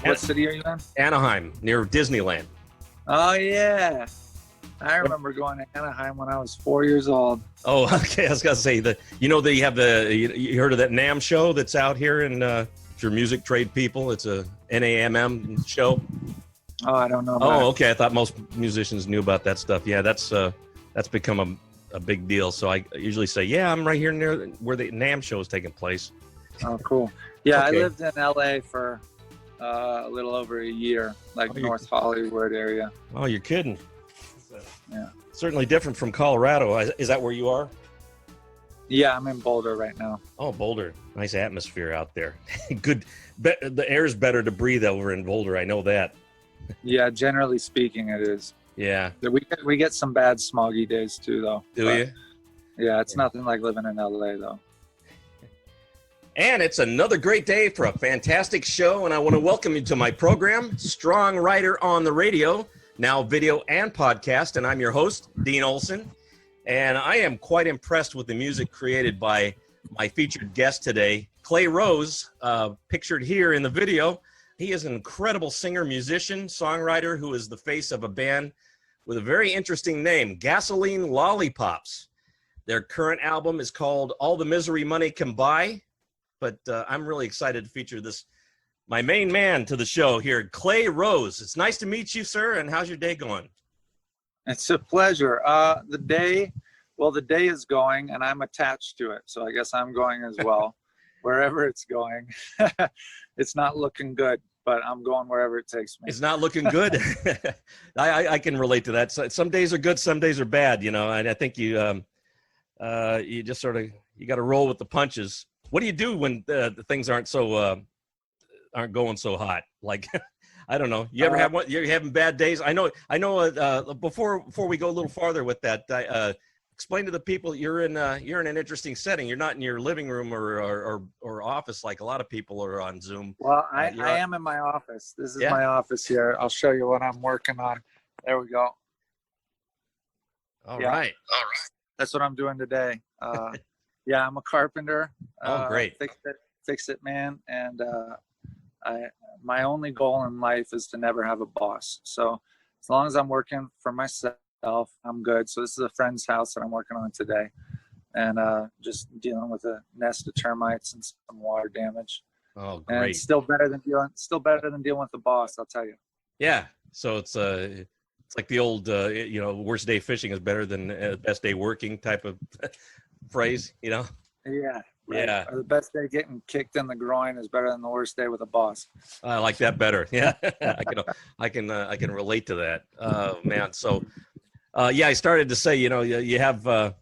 What city are you in? Anaheim, near Disneyland. Oh yeah, I remember going to Anaheim when I was 4 years old. Oh, okay. I was gonna say that. You know, they have you heard of that NAMM show that's out here, and for music trade people, it's a NAMM show. Oh, I don't know. Oh, okay. I thought most musicians knew about that stuff. Yeah, that's become a big deal. So I usually say, yeah, I'm right here near where the NAMM show is taking place. Oh, cool. Yeah, Okay. I lived in LA for a little over a year, like North Hollywood area. Oh, you're kidding. Yeah. Certainly different from Colorado. Is that where you are? Yeah, I'm in Boulder right now. Oh, Boulder. Nice atmosphere out there. Good. The air's better to breathe over in Boulder. I know that. Yeah, generally speaking, it is. Yeah. We get some bad smoggy days too, though. Do you? Yeah, it's nothing like living in LA, though. And it's another great day for a fantastic show, and I want to welcome you to my program, StrongWriter on the Radio, now video and podcast, and I'm your host, Dean Olson, and I am quite impressed with the music created by my featured guest today, Clay Rose, pictured here in the video. He is an incredible singer, musician, songwriter who is the face of a band with a very interesting name, GASOLINE LOLLIPOPS. Their current album is called All the Misery Money Can Buy. But I'm really excited to feature my main man to the show here, Clay Rose. It's nice to meet you, sir. And how's your day going? It's a pleasure. The day is going, and I'm attached to it. So I guess I'm going as well, wherever it's going. It's not looking good, but I'm going wherever it takes me. It's not looking good. I can relate to that. So, some days are good, some days are bad, you know. And I think you just sort of, you got to roll with the punches. What do you do when the things aren't going so hot? Like, I don't know. You ever have one? You're having bad days. I know. Before we go a little farther with that, explain to the people you're in an interesting setting. You're not in your living room or office like a lot of people are on Zoom. Well, I am in my office. This is my office here. I'll show you what I'm working on. There we go. All right. That's what I'm doing today. Yeah, I'm a carpenter. Oh, great. Fix it, man. And my only goal in life is to never have a boss. So as long as I'm working for myself, I'm good. So this is a friend's house that I'm working on today, and just dealing with a nest of termites and some water damage. Oh, great. And it's still better than dealing with the boss, I'll tell you. Yeah. So it's like the old worst day fishing is better than best day working type of phrase, you know? Yeah. Right. Yeah. Or the best day getting kicked in the groin is better than the worst day with a boss. I like that better. Yeah. I can relate to that. Oh man. So, I started to say, you have, I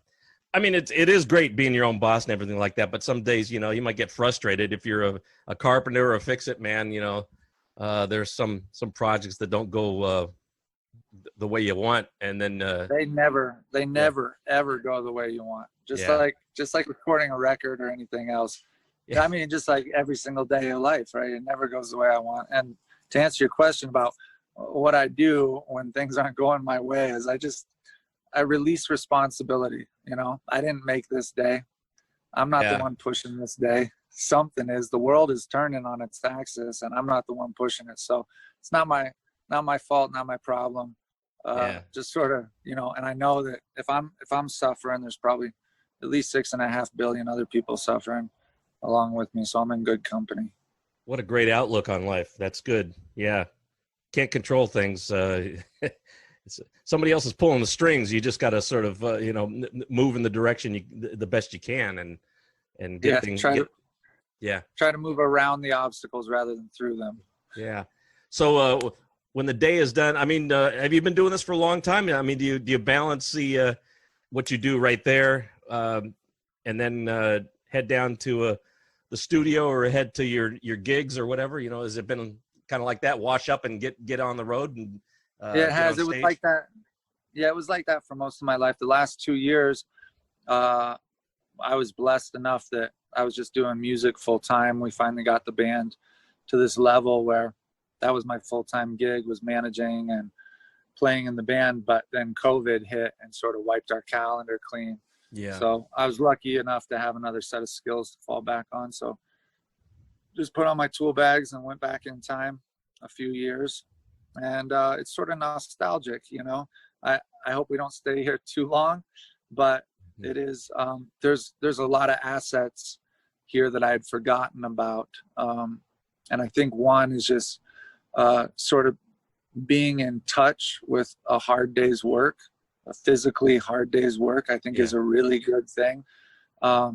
mean, it is great being your own boss and everything like that, but some days, you might get frustrated if you're a carpenter or a fix-it man, there's some projects that don't go, the way you want, and then they never ever go the way you want. Just like recording a record or anything else. Yeah. I mean, just like every single day of life, right? It never goes the way I want. And to answer your question about what I do when things aren't going my way is I release responsibility. I didn't make this day. I'm not the one pushing this day. Something is. The world is turning on its axis, and I'm not the one pushing it. So it's not my fault, not my problem. Just sort of, and I know that if I'm suffering, there's probably at least 6.5 billion other people suffering along with me. So I'm in good company. What a great outlook on life. That's good. Yeah. Can't control things. Somebody else is pulling the strings. You just got to sort of, move in the direction the best you can and get things. Try to move around the obstacles rather than through them. Yeah. So, when the day is done, I mean, have you been doing this for a long time? I mean, do you balance what you do right there, and then head down to the studio or head to your gigs or whatever? Has it been kind of like that? Wash up and get on the road and it has. It was like that. Yeah, it was like that for most of my life. The last 2 years, I was blessed enough that I was just doing music full time. We finally got the band to this level where that was my full-time gig, was managing and playing in the band, but then COVID hit and sort of wiped our calendar clean. Yeah. So I was lucky enough to have another set of skills to fall back on. So just put on my tool bags and went back in time a few years, and it's sort of nostalgic, you know. I hope we don't stay here too long, but it is, there's a lot of assets here that I had forgotten about. And I think one is just sort of being in touch with a hard day's work, a physically hard day's work, I think is a really good thing. I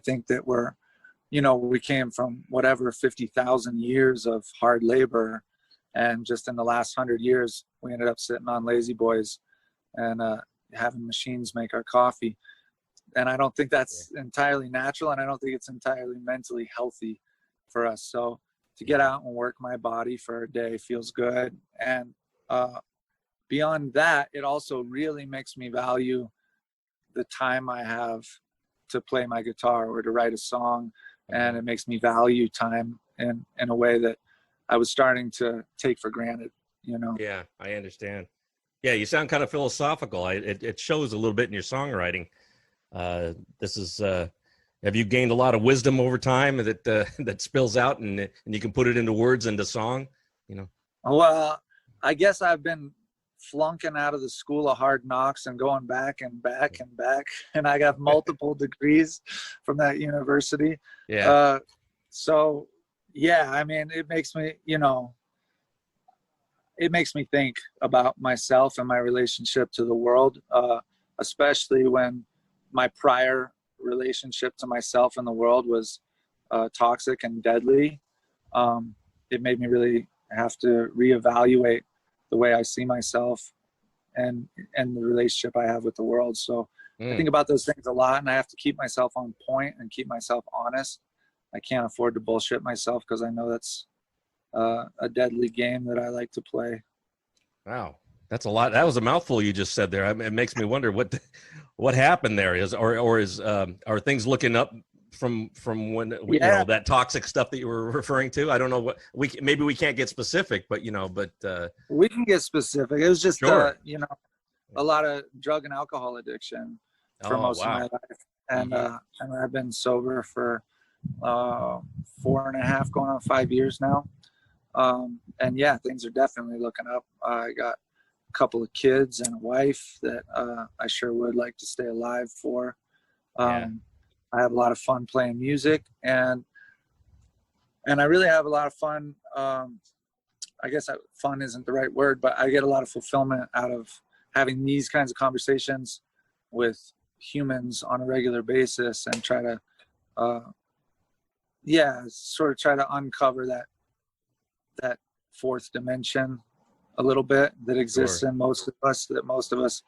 think that we came from whatever 50,000 years of hard labor, and just in the last 100 years, we ended up sitting on lazy boys and having machines make our coffee. And I don't think that's entirely natural, and I don't think it's entirely mentally healthy for us. So to get out and work my body for a day feels good. And beyond that, it also really makes me value the time I have to play my guitar or to write a song. And it makes me value time in a way that I was starting to take for granted, you know? Yeah, I understand. Yeah, you sound kind of philosophical. It shows a little bit in your songwriting. Have you gained a lot of wisdom over time that spills out and you can put it into words, into song, you know? Well, I guess I've been flunking out of the school of hard knocks and going back and back and back, and I got multiple degrees from that university. Yeah. So yeah, I mean, it makes me, it makes me think about myself and my relationship to the world, especially when my prior relationship to myself and the world was toxic and deadly. It made me really have to reevaluate the way I see myself and the relationship I have with the world. So I think about those things a lot, and I have to keep myself on point and keep myself honest. I can't afford to bullshit myself, because I know that's a deadly game that I like to play. Wow, that's a lot. That was a mouthful you just said there. It makes me wonder what happened there. Are things looking up from when that toxic stuff that you were referring to? I don't know what maybe we can't get specific, but we can get specific. It was just sure. A lot of drug and alcohol addiction for most of my life, and and I've been sober for 4.5 going on 5 years now. And yeah, things are definitely looking up. I got a couple of kids and a wife that I sure would like to stay alive for. I have a lot of fun playing music, and I really have a lot of fun. I guess fun isn't the right word, but I get a lot of fulfillment out of having these kinds of conversations with humans on a regular basis, and try to sort of try to uncover that fourth dimension a little bit that exists in most of us, that most of us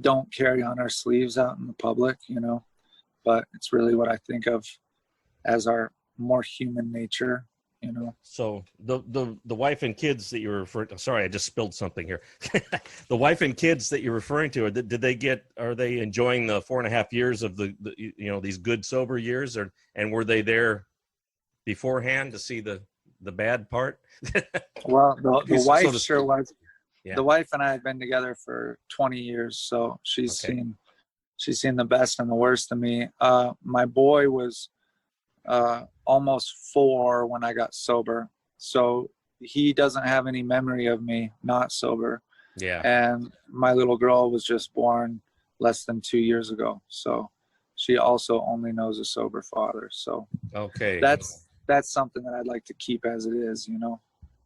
don't carry on our sleeves out in the public, but it's really what I think of as our more human nature, So the wife and kids that you're referring to, sorry, I just spilled something here. The wife and kids that you're referring to, are they enjoying the 4.5 years of the these good sober years, and were they there beforehand to see the bad part? Well, the wife sure was. Yeah. The wife and I have been together for 20 years, so she's seen the best and the worst of me. My boy was almost 4 when I got sober, so he doesn't have any memory of me not sober. Yeah. And my little girl was just born less than 2 years ago, so she also only knows a sober father. So that's something that I'd like to keep as it is,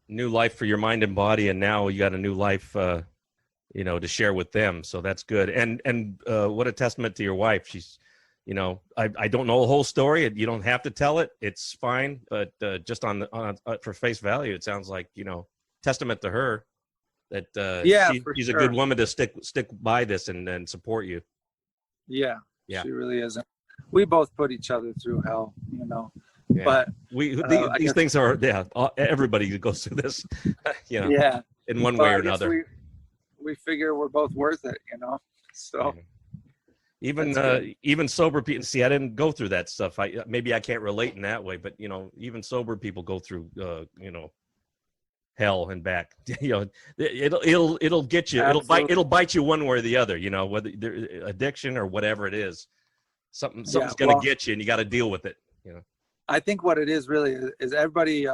New life for your mind and body, and now you got a new life, to share with them. So that's good. And what a testament to your wife. She's, I don't know the whole story. You don't have to tell it. It's fine. But just on for face value, it sounds like, testament to her that she's a good woman to stick by this and support you. Yeah, she really is. We both put each other through hell, Yeah. But these things are everybody goes through this, in one way or another. We figure we're both worth it, So even sober people. See, I didn't go through that stuff. Maybe I can't relate in that way, but even sober people go through hell and back. It'll get you. Absolutely. It'll bite you one way or the other. Whether addiction or whatever it is, something's going to get you, and you got to deal with it. I think what it is really is everybody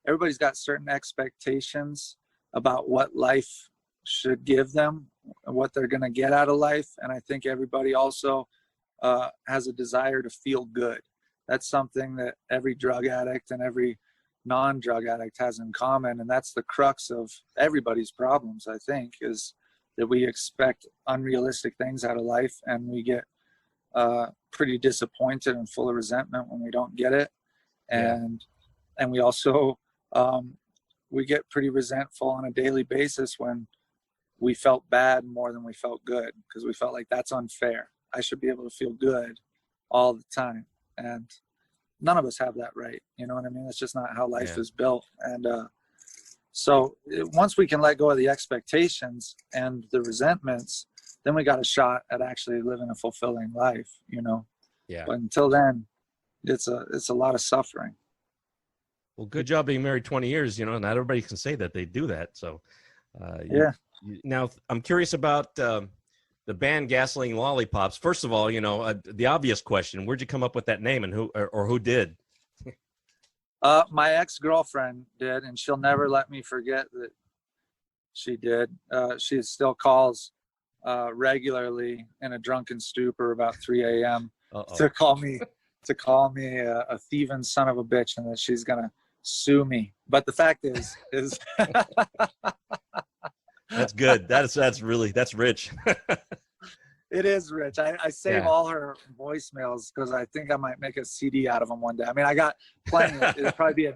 everybody's got certain expectations about what life should give them and what they're going to get out of life. And I think everybody also has a desire to feel good. That's something that every drug addict and every non-drug addict has in common. And that's the crux of everybody's problems, I think, is that we expect unrealistic things out of life, and we get pretty disappointed and full of resentment when we don't get it. And we also we get pretty resentful on a daily basis when we felt bad more than we felt good, because we felt like that's unfair. I should be able to feel good all the time, and none of us have that right. You know what I mean? It's just not how life is built. And so once we can let go of the expectations and the resentments, then we got a shot at actually living a fulfilling life, you know? Yeah. But until then, it's a lot of suffering. Well, good job being married 20 years, you know, not everybody can say that they do that. So, now I'm curious about the band Gasoline Lollipops. First of all, you know, the obvious question, where'd you come up with that name, and who did? My ex-girlfriend did, and she'll never let me forget that she did. She still calls regularly in a drunken stupor about 3 a.m. to call me a thieving son of a bitch, and that she's gonna sue me. But the fact is that's good. That's rich. It is rich. I save all her voicemails because I think I might make a CD out of them one day. I mean, I got plenty. It'd probably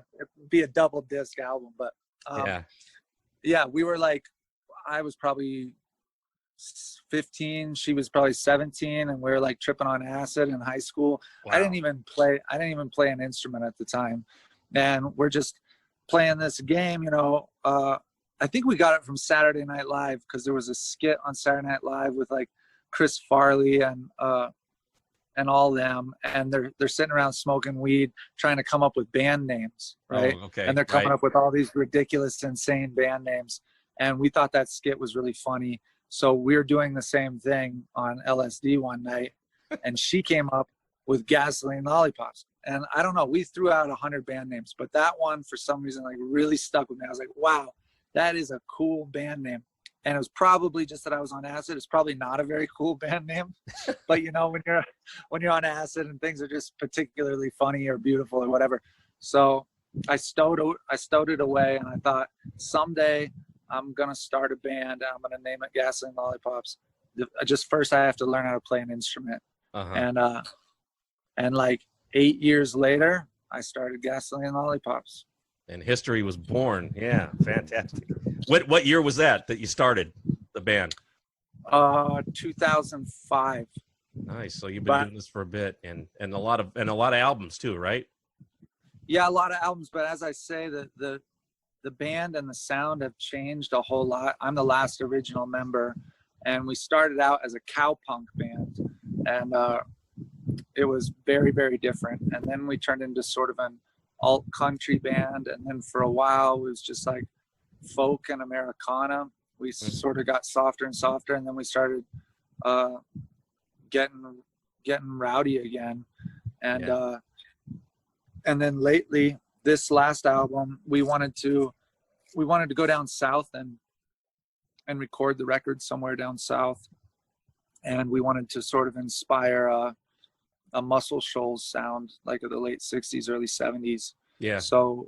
be a double disc album. But we were like, I was probably 15. She was probably 17, and we were like tripping on acid in high school. Wow. I didn't even play an instrument at the time, and we're just playing this game. You know, I think we got it from Saturday Night Live, because there was a skit on Saturday Night Live with like Chris Farley and all them, and they're sitting around smoking weed trying to come up with band names, right? Oh, okay. And they're coming up with all these ridiculous, insane band names, and we thought that skit was really funny. So we were doing the same thing on LSD one night, and she came up with Gasoline Lollipops. And I don't know, we threw out 100 band names, but that one for some reason like really stuck with me. I was like, wow, that is a cool band name. And it was probably just that I was on acid. It's probably not a very cool band name, but you know, when you're on acid and things are just particularly funny or beautiful or whatever. So I stowed it away, and I thought someday I'm gonna start a band. I'm gonna name it Gasoline Lollipops. Just first I have to learn how to play an instrument. And like 8 years later, I started Gasoline Lollipops. And history was born. Yeah, fantastic. What year was that you started the band? 2005. Nice. So you've been doing this for a bit, and a lot of albums too, right? Yeah, a lot of albums. But as I say, the band and the sound have changed a whole lot. I'm the last original member, and we started out as a cowpunk band, and it was very, very different. And then we turned into sort of an alt country band, and then for a while it was just like folk and Americana. We sort of got softer and softer, and then we started getting rowdy again. And then lately, this last album, we wanted to go down south and record the record somewhere down south, and we wanted to sort of inspire a Muscle Shoals sound, like of the late 60s, early 70s. Yeah. So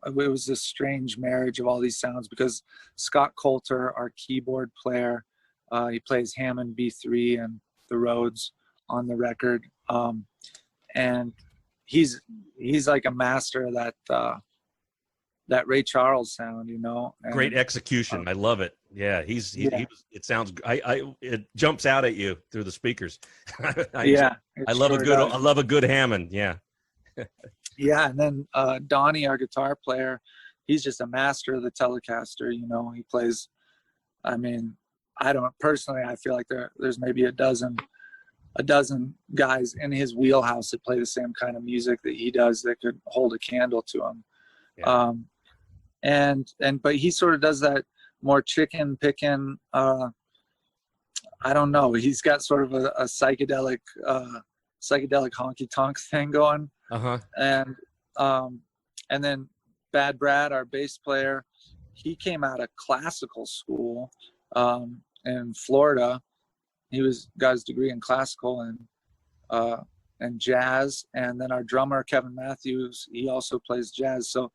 it was this strange marriage of all these sounds, because Scott Coulter, our keyboard player, he plays Hammond B3 and the Rhodes on the record, and he's like a master of that Ray Charles sound, you know. And, great execution. I love it. Yeah, it sounds. It jumps out at you through the speakers. I love a good Hammond. Yeah. Yeah, and then Donnie, our guitar player, he's just a master of the Telecaster. You know, he plays. I mean, I feel like there's maybe a dozen guys in his wheelhouse that play the same kind of music that he does that could hold a candle to him. Yeah. But he sort of does that more chicken picking. I don't know. He's got sort of a psychedelic honky tonk thing going. Uh-huh. And then Bad Brad, our bass player, he came out of classical school in Florida. He got his degree in classical and jazz. And then our drummer, Kevin Matthews, he also plays jazz. So,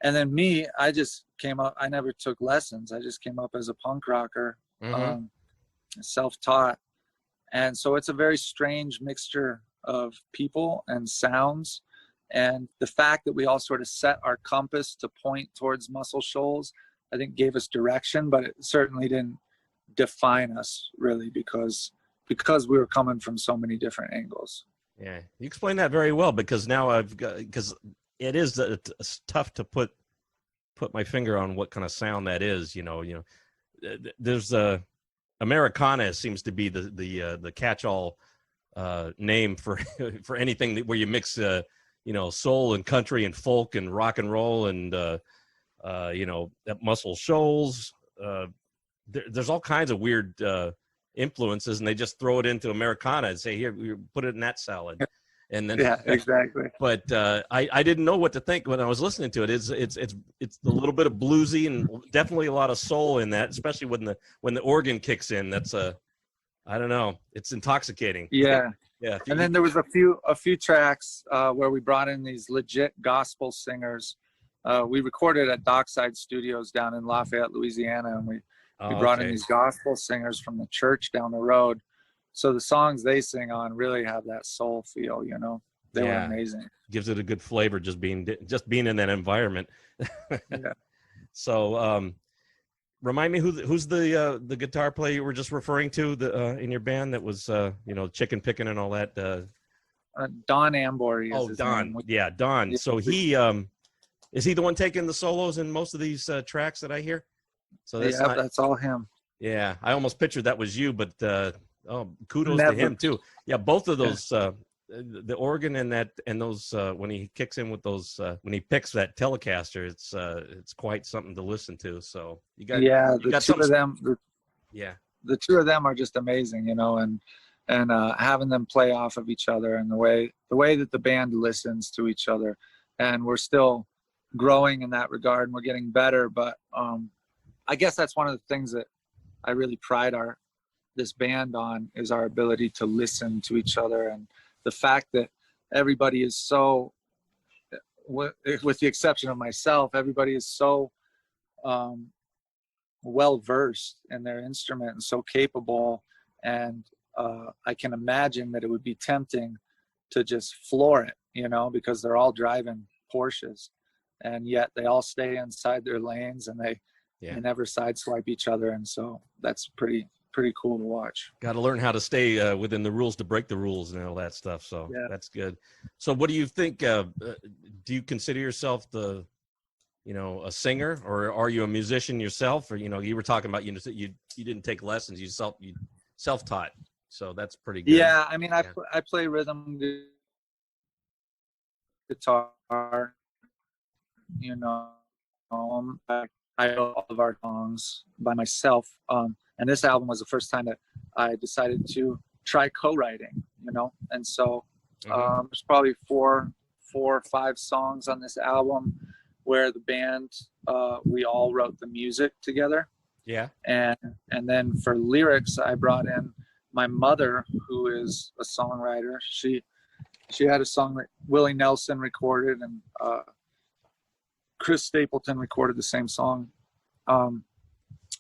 and then me, I just came up, I never took lessons. I just came up as a punk rocker, self-taught. And so it's a very strange mixture of people and sounds. And the fact that we all sort of set our compass to point towards Muscle Shoals, I think gave us direction, but it certainly didn't define us really because we were coming from so many different angles. Yeah, you explained that very well, because now because it is it's tough to put my finger on what kind of sound that is. There's Americana seems to be the catch-all name for for anything where you mix soul and country and folk and rock and roll and at Muscle Shoals. There's all kinds of weird influences, and they just throw it into Americana and say, here, we put it in that salad. And then, yeah, exactly. But I didn't know what to think when I was listening to it. It's a little bit of bluesy and definitely a lot of soul in that, especially when the organ kicks in. That's I don't know, it's intoxicating. Yeah. Yeah. And then there was a few tracks where we brought in these legit gospel singers. We recorded at Dockside Studios down in Lafayette, Louisiana, and we brought in these gospel singers from the church down the road. So the songs they sing on really have that soul feel, They were amazing. Gives it a good flavor just being in that environment. Yeah. So remind me who's the guitar player you were just referring to in your band that was chicken picking and all that. Don Ambory. Oh, Don. Yeah, Don. So he is he the one taking the solos in most of these tracks that I hear? So that's all him. Yeah, I almost pictured that was you, but kudos to him too. Yeah, both of those, the organ and those when he kicks in with those when he picks that Telecaster, it's quite something to listen to. So you got the two of them. The two of them are just amazing, and having them play off of each other, and the way that the band listens to each other, and we're still growing in that regard, and we're getting better. But I guess that's one of the things that I really pride this band on, is our ability to listen to each other, and the fact that everybody is so, with the exception of myself, everybody is so well versed in their instrument and so capable. And I can imagine that it would be tempting to just floor it, because they're all driving Porsches, and yet they all stay inside their lanes, and they never sideswipe each other. And so that's pretty cool to watch. Got to learn how to stay within the rules to break the rules and all that stuff. So that's good. So what do you think? Do you consider yourself a singer, or are you a musician yourself? Or, you were talking about, you didn't take lessons, you self-taught. So that's pretty good. Yeah. I mean, I play rhythm guitar, I know all of our songs by myself. And this album was the first time that I decided to try co-writing, and so there's probably four or five songs on this album where the band, we all wrote the music together. Yeah. And then for lyrics, I brought in my mother, who is a songwriter. She had a song that Willie Nelson recorded, and Chris Stapleton recorded the same song.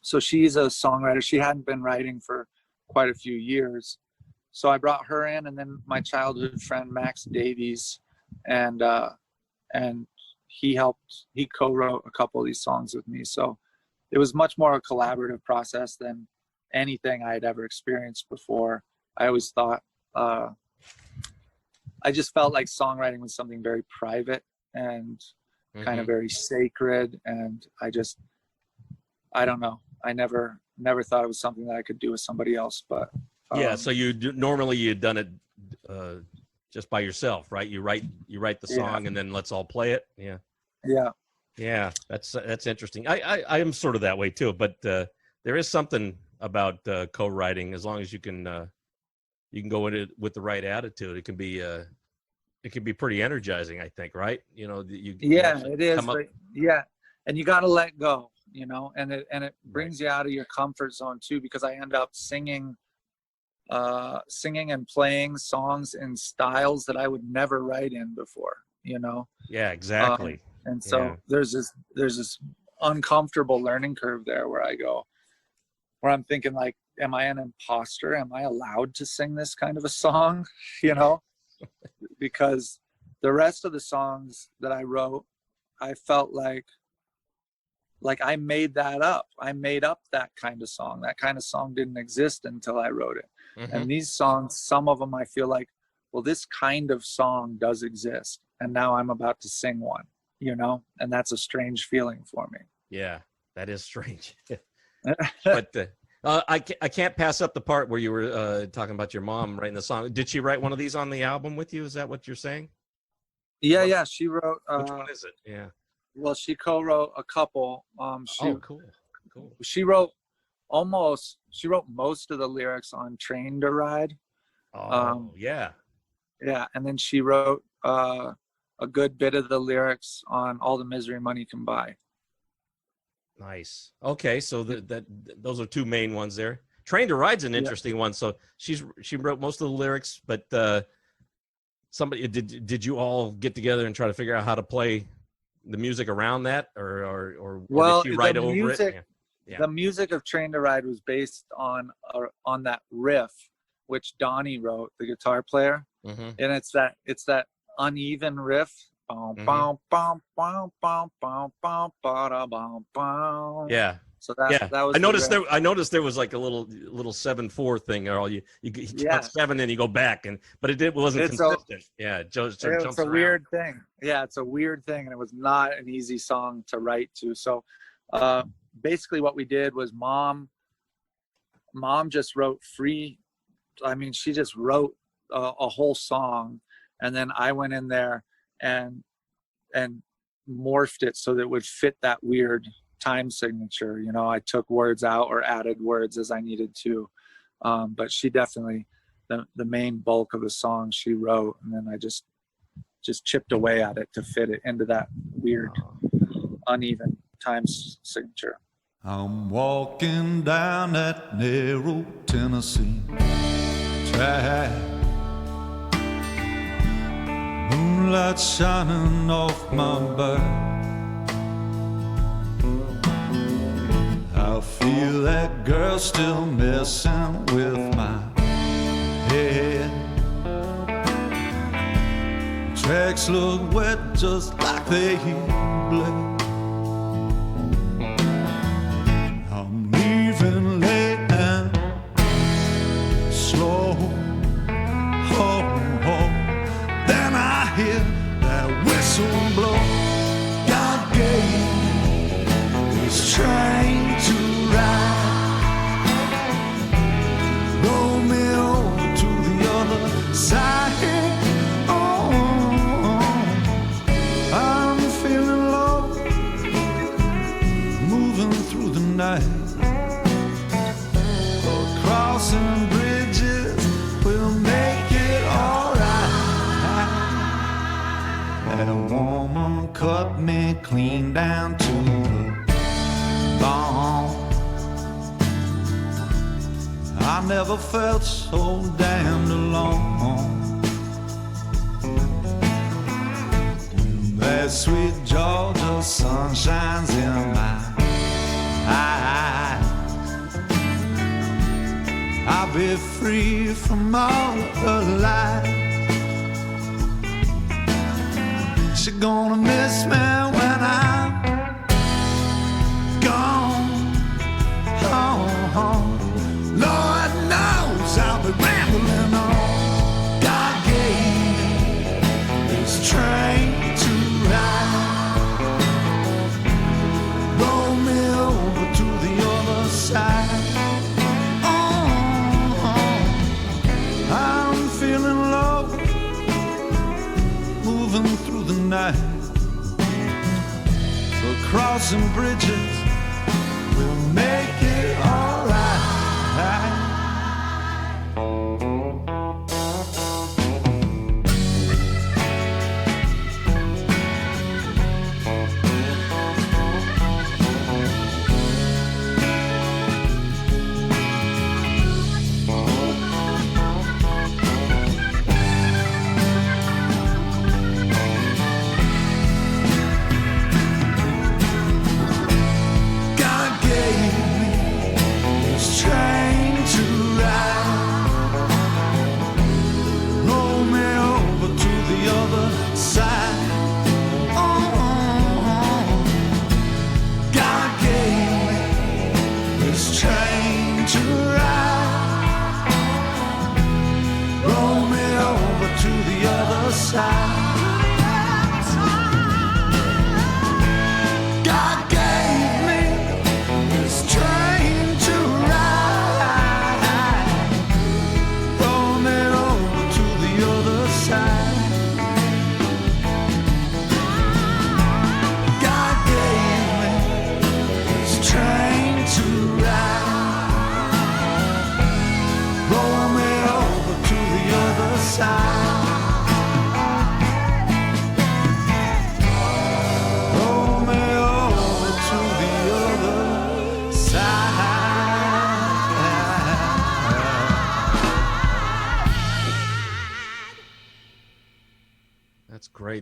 So she's a songwriter. She hadn't been writing for quite a few years. So I brought her in, and then my childhood friend, Max Davies, and he co-wrote a couple of these songs with me. So it was much more a collaborative process than anything I had ever experienced before. I always thought, I just felt like songwriting was something very private and kind of very sacred. And I don't know. I never thought it was something that I could do with somebody else. But so normally you'd done it just by yourself, right? You write the song and then let's all play it. Yeah. That's interesting. I am sort of that way too, but there is something about co-writing, as long as you can go in it with the right attitude. It can be it can be pretty energizing, I think, right? You know, yeah, it is. come up. But yeah, and you got to let go, you know, and it brings you out of your comfort zone too, because I end up singing and playing songs in styles that I would never write in before, you know. Yeah, exactly. And so there's this uncomfortable learning curve there where I'm thinking like, am I an imposter? Am I allowed to sing this kind of a song? You know, because the rest of the songs that I wrote, I felt like I made that up. I made up that kind of song. That kind of song didn't exist until I wrote it. Mm-hmm. And these songs, some of them I feel like, well, this kind of song does exist. And now I'm about to sing one, you know, and that's a strange feeling for me. Yeah, that is strange. But I can't pass up the part where you were talking about your mom writing the song. Did she write one of these on the album with you? Is that what you're saying? Yeah, she wrote. Which one is it? Yeah. Well, she co-wrote a couple. Oh, cool. She wrote most of the lyrics on "Train to Ride." Oh, yeah. Yeah, and then she wrote a good bit of the lyrics on "All the Misery Money Can Buy." Nice. Okay, so those are two main ones there. "Train to Ride's" an interesting one. So she wrote most of the lyrics, but somebody did you all get together and try to figure out how to play the music around that, or well, did she write over music, it? Yeah. The music of "Train to Ride" was based on that riff, which Donnie wrote, the guitar player, mm-hmm. and it's that uneven riff. Mm-hmm. Yeah. So that was. I noticed there was like a little 7/4 thing, or you count 7 and you go back, but it wasn't consistent. It's a weird thing. Yeah, it's a weird thing, and it was not an easy song to write to. So basically, what we did was mom just wrote free. I mean, she just wrote a whole song, and then I went in there and morphed it so that it would fit that weird time signature. You know, I took words out or added words as I needed to, but she definitely the main bulk of the song she wrote, and then I just chipped away at it to fit it into that weird uneven time signature. I'm walking down that narrow Tennessee track, moonlight shining off my back. I feel that girl still messing with my head. Tracks look wet just like they bled. I'm leaving late and slow. Then I hear that whistle blow. God gave this train to ride, roll me over to the other side. Oh, I'm feeling low, moving through the night. Crossing bridges will make it alright. That woman cut me clean down to the bone. I never felt so damned alone. That sweet Georgia sun shines in my eyes. I'll be free from all the lies. She gonna miss me when I'm gone. Lord knows I'll be rambling on. God gave this train to ride, roll me over to the other side. I'm feeling low, moving through the night. So crossing bridges will make it alright.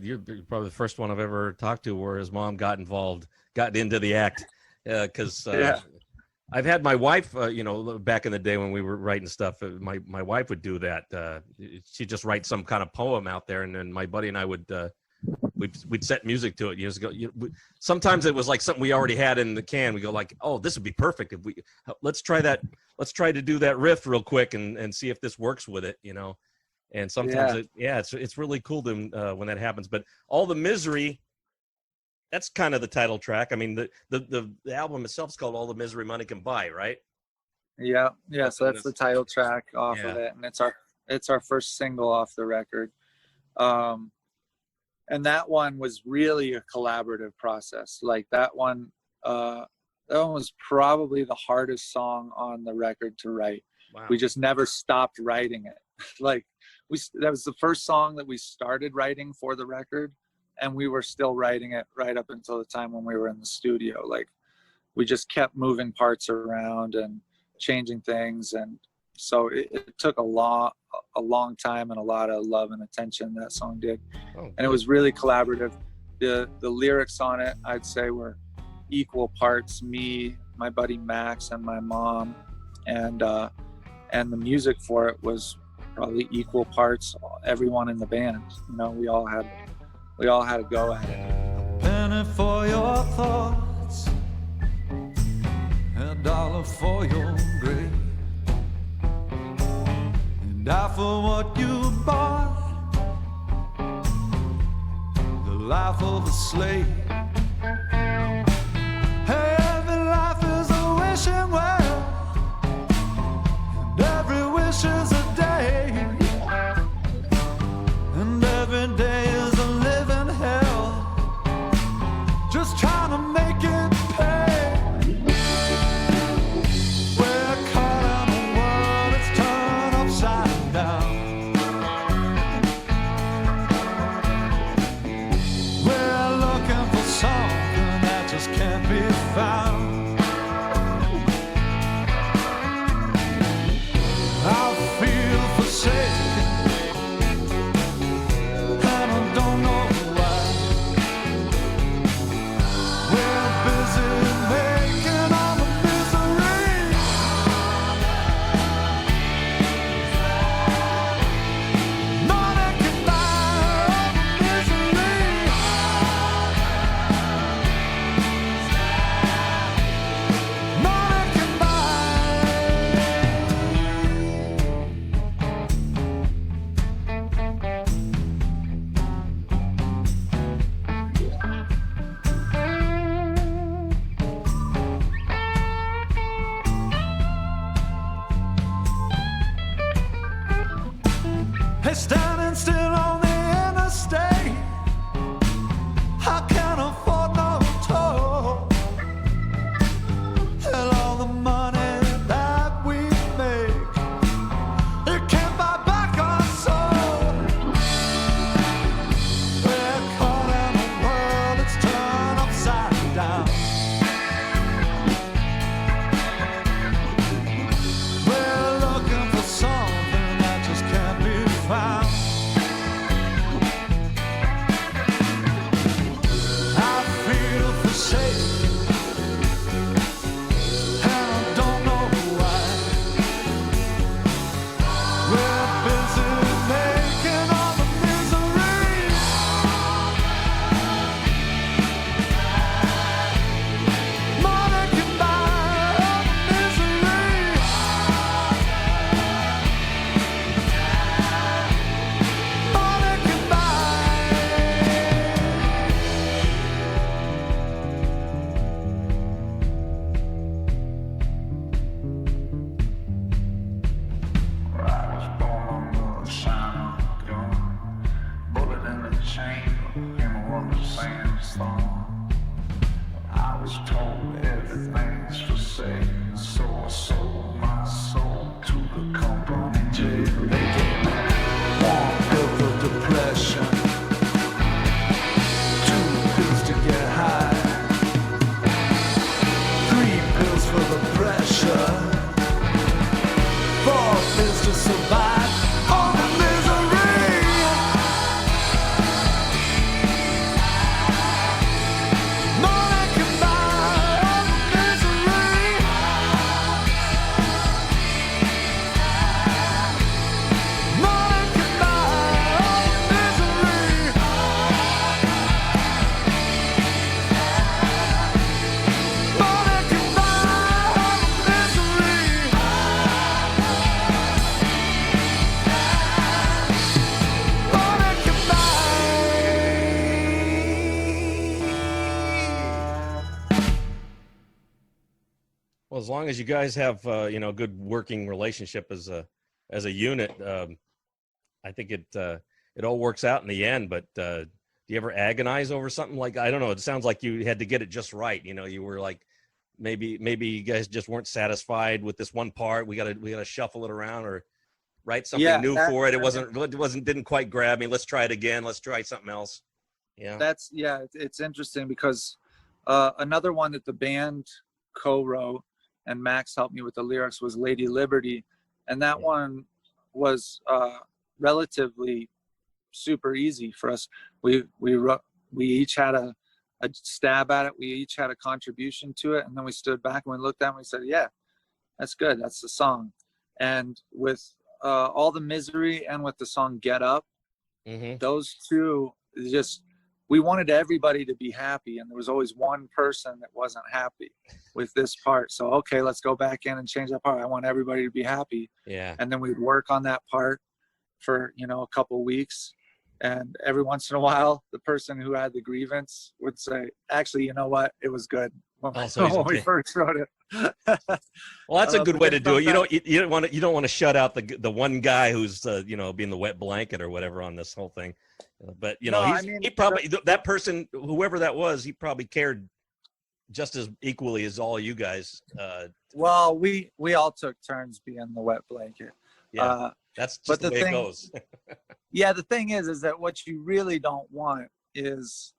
you're probably the first one I've ever talked to where his mom got into the act. Because I've had my wife, back in the day when we were writing stuff, my wife would do that. She'd just write some kind of poem out there, and then my buddy and I would we'd set music to it years ago. Sometimes it was like something we already had in the can. We go like, oh, this would be perfect if let's try that. Let's try to do that riff real quick and see if this works with it, And sometimes it's really cool to when that happens. But All the Misery, that's kind of the title track. I mean, the album itself is called All the Misery Money Can Buy, right? Yeah. So that's the title track off of it, and it's our first single off the record. And that one was really a collaborative process. Like that one was probably the hardest song on the record to write. Wow. We just never stopped writing it. Like that was the first song that we started writing for the record, and we were still writing it right up until the time when we were in the studio. Like we just kept moving parts around and changing things, and so it took a long time and a lot of love and attention that song did. And it was really collaborative. The lyrics on it, I'd say, were equal parts me, my buddy Max, and my mom, and the music for it was probably equal parts everyone in the band. We all had a go at it. A penny for your thoughts, $1 for your grave, and die for what you bought, the life of a slave. Every life is a wishing well, and every wish is a day, and every day is a living hell, just trying to make it pay. We're caught in a world that's turned upside down. We're looking for something that just can't be found. I feel forsaken, and I don't know why. We're busy making all the misery. Money can buy all the misery. Money can buy. Hey, standing still on the interstate, I can't afford no toll. And all the money that we make, it can't buy back our soul. We're caught in a world that's turned upside down. We're looking for something that just can't be found. I feel forsaken, and I don't know why. We're busy making all the misery. Money can buy all the misery. Money can buy. I was born under the sign of a gun, bullet in the chamber, in one of sandstorm. I was told everything's for sale, so I sold my soul to the company jail. They gave me 1 pill for depression, 2 pills to get high, 3 pills for the pressure, 4 pills to survive all the misery. Well, as long as you guys have you know, good working relationship as a unit, I think it all works out in the end. But do you ever agonize over something like, I don't know, it sounds like you had to get it just right. You know, you were like, maybe you guys just weren't satisfied with this one part. We gotta shuffle it around or write something new for it. It didn't quite grab me. Let's try it again. Let's try something else. Yeah. It's interesting because another one that the band co-wrote and Max helped me with the lyrics was Lady Liberty, and that one was relatively super easy for us. We each had a stab at it. We each had a contribution to it, and then we stood back and we looked at it and we said, yeah, that's good, that's the song. And with All the Misery and with the song Get Up, those two, just, we wanted everybody to be happy, and there was always one person that wasn't happy with this part. So, okay, let's go back in and change that part. I want everybody to be happy. Yeah. And then we'd work on that part for, you know, a couple weeks. And every once in a while, the person who had the grievance would say, actually, you know what? It was good when we first wrote it. Well, that's a good way to do it. You don't want to shut out the one guy who's you know, being the wet blanket or whatever on this whole thing. But you know, he probably, that person, whoever that was, he probably cared just as equally as all you guys. Well, we all took turns being the wet blanket. Yeah, that's just the way it goes. Yeah, the thing is that what you really don't want is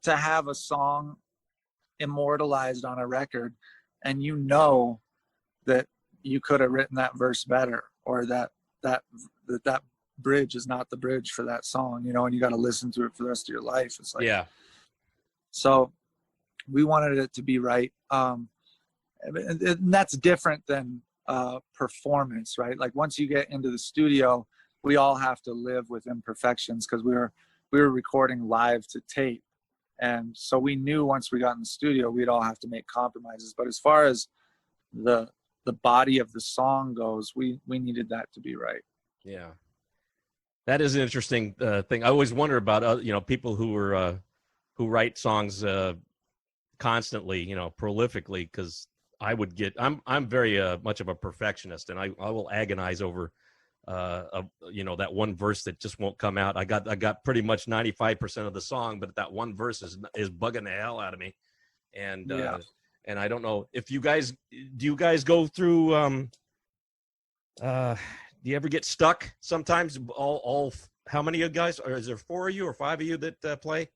to have a song immortalized on a record, and you know that you could have written that verse better, or that bridge is not the bridge for that song, you know, and you got to listen to it for the rest of your life. It's like, yeah. So we wanted it to be right. And that's different than performance, right? Like once you get into the studio, we all have to live with imperfections because we were recording live to tape. And so we knew once we got in the studio, we'd all have to make compromises. But as far as the body of the song goes, we needed that to be right. Yeah. That is an interesting thing. I always wonder about, you know, people who who write songs constantly, you know, prolifically, because I'm very much of a perfectionist, and I will agonize over, you know, that one verse that just won't come out. I got pretty much 95% of the song, but that one verse is bugging the hell out of me. And, and I don't know if do you guys go through, do you ever get stuck sometimes? How many of you guys, or is there 4 of you or 5 of you that play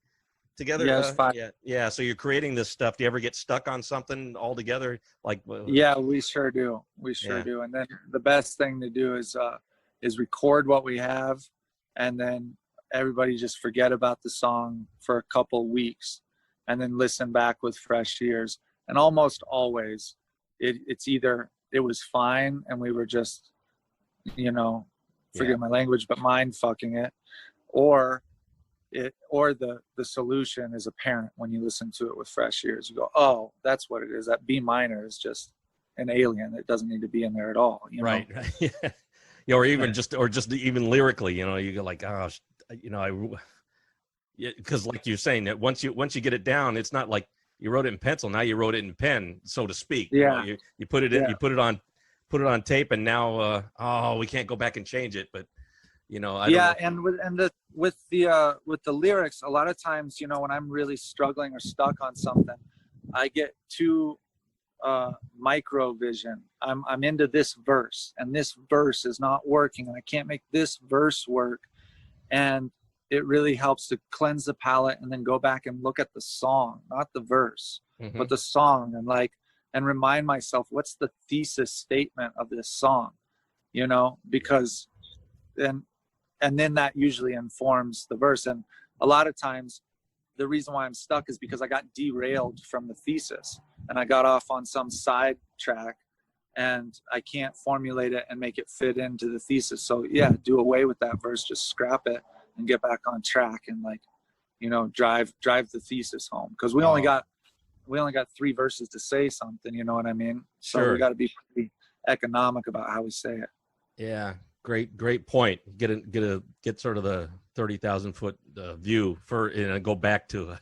together? Yes, 5. Yeah. So you're creating this stuff. Do you ever get stuck on something altogether? Like, yeah, we sure do. We sure do. And then the best thing to do is record what we have, and then everybody just forget about the song for a couple weeks, and then listen back with fresh ears. And almost always, it's either it was fine and we were just, you know, forget my language, but mind fucking it, or the solution is apparent when you listen to it with fresh ears. You go, oh, that's what it is. That B minor is just an alien. It doesn't need to be in there at all. You know? Right. Yeah, or even just even lyrically, you know, you go like, oh, you know, because like you're saying that once you get it down, it's not like you wrote it in pencil. Now you wrote it in pen, so to speak. Yeah. You know, you put it in, you put it on tape, and now we can't go back and change it. But you know, I don't know. And with the lyrics, a lot of times, you know, when I'm really struggling or stuck on something, I get too micro vision. I'm into this verse, and this verse is not working, and I can't make this verse work. And it really helps to cleanse the palate and then go back and look at the song, not the verse, but the song, and remind myself, what's the thesis statement of this song, you know, because then that usually informs the verse. And a lot of times the reason why I'm stuck is because I got derailed from the thesis, and I got off on some side track, and I can't formulate it and make it fit into the thesis. So yeah, do away with that verse, just scrap it and get back on track, and, like, you know, drive the thesis home, because we only got 3 verses to say something, you know what I mean? So we got to be pretty economic about how we say it. Yeah, great point. Get sort of the 30,000 foot view for, go back to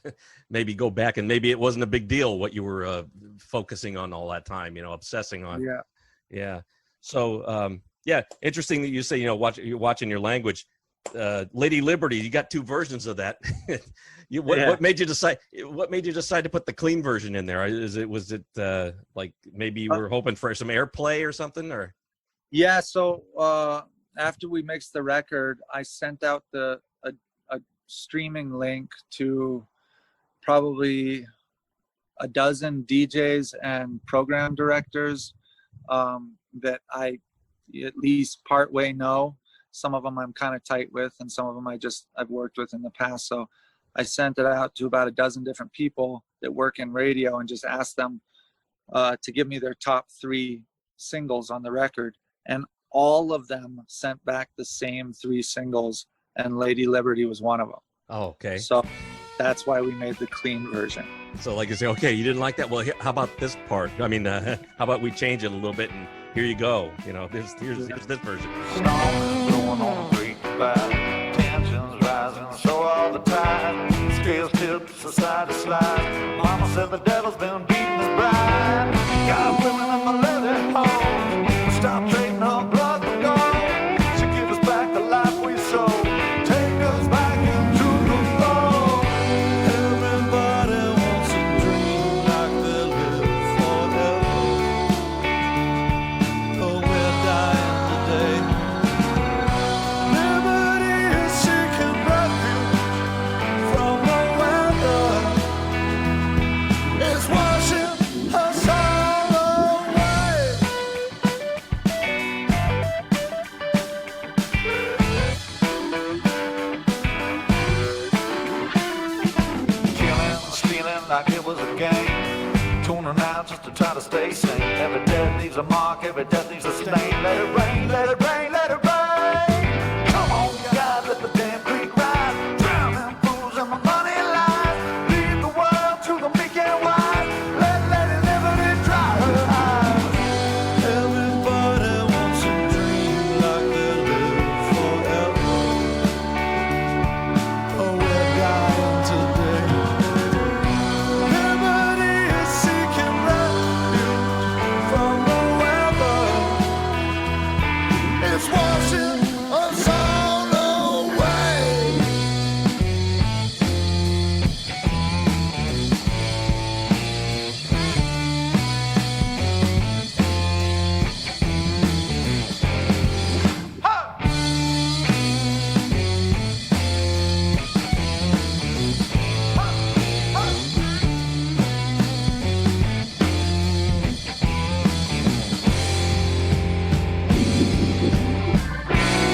maybe go back, and maybe it wasn't a big deal what you were focusing on all that time, obsessing on. Yeah. Yeah. So, yeah, interesting that you say, you're watching your language. Lady Liberty, you got two versions of that. What made you decide? What made you decide to put the clean version in there? Was it like maybe you were hoping for some airplay or something, or? Yeah. So after we mixed the record, I sent out a streaming link to probably a dozen DJs and program directors that I at least partway know. Some of them I'm kind of tight with, and some of them I've worked with in the past. So I sent it out to about a dozen different people that work in radio and just asked them to give me their top 3 singles on the record. And all of them sent back the same 3 singles, and Lady Liberty was one of them. Oh, okay. So that's why we made the clean version. So like you say, okay, you didn't like that? Well, how about this part? I mean, how about we change it a little bit, and here you go. Here's this version. Storms blowing on the creek by, tensions rising, so all the time. Scales tipped, society slides. Mama said the devil's been beating his bride. Got women in my leather home. Stop trading her blood for gold. She give us back the life we sold. Take us back into the fold. Everybody wants a dream like they live forever. Oh, we're dying today. Liberty is seeking refuge from the weather. It's washing us all away. Killing, stealing like it was a game. Tuning out just to try to stay sane. Every death leaves a mark, every death leaves a stain. Let it rain, let it rain, let it rain. Come on, God, let the damn creek rise. Drown them fools and the money lies. Lead the world to the meek and wise. Let Lady Liberty dry her eyes. Everybody wants a dream like they live forever. Oh, we're dying today. Liberty is seeking refuge from the weather. It's washing us all away. Ha!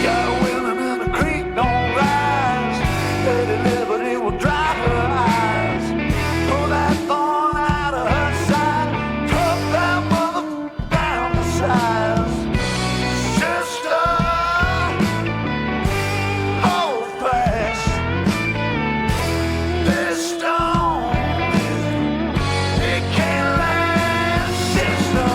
Got women in the creek, don't rise. Lady Liberty will dry her eyes. Pull that thorn out of her side. Cut that mother down to size. Sister, hold fast. This stone, it can't last, sister.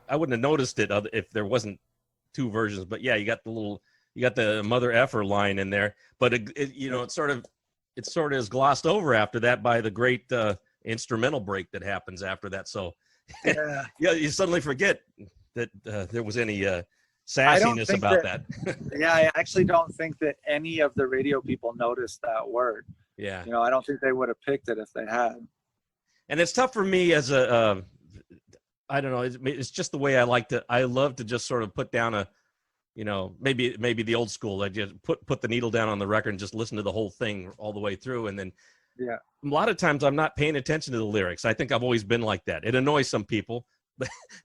I wouldn't have noticed it if there wasn't 2 versions, but yeah, you got the mother effer line in there, but it sort of is glossed over after that by the great instrumental break that happens after that. So Yeah. yeah, you suddenly forget that there was any sassiness about that. Yeah, I actually don't think that any of the radio people noticed that word. Yeah. I don't think they would have picked it if they had. And it's tough for me as I don't know. It's just the way I love to just sort of put down a, maybe the old school. I just put the needle down on the record and just listen to the whole thing all the way through. And then Yeah. a lot of times I'm not paying attention to the lyrics. I think I've always been like that. It annoys some people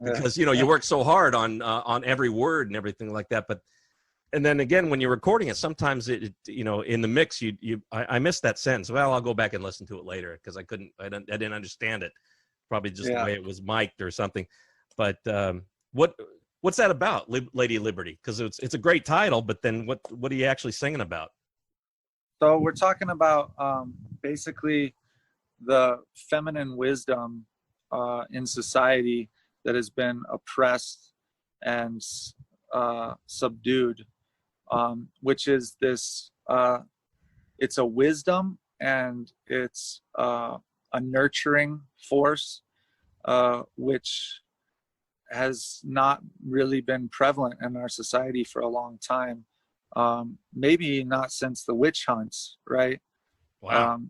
because, you work so hard on every word and everything like that. But, and then again, when you're recording it, sometimes in the mix, I missed that sentence. Well, I'll go back and listen to it later because I didn't understand it. Probably just the way it was mic'd or something. But what's that about, Lady Liberty? Because it's a great title, but then what are you actually singing about? So we're talking about basically the feminine wisdom in society that has been oppressed and subdued, which is this, it's a wisdom and it's a nurturing force, which has not really been prevalent in our society for a long time. Maybe not since the witch hunts, right? Wow.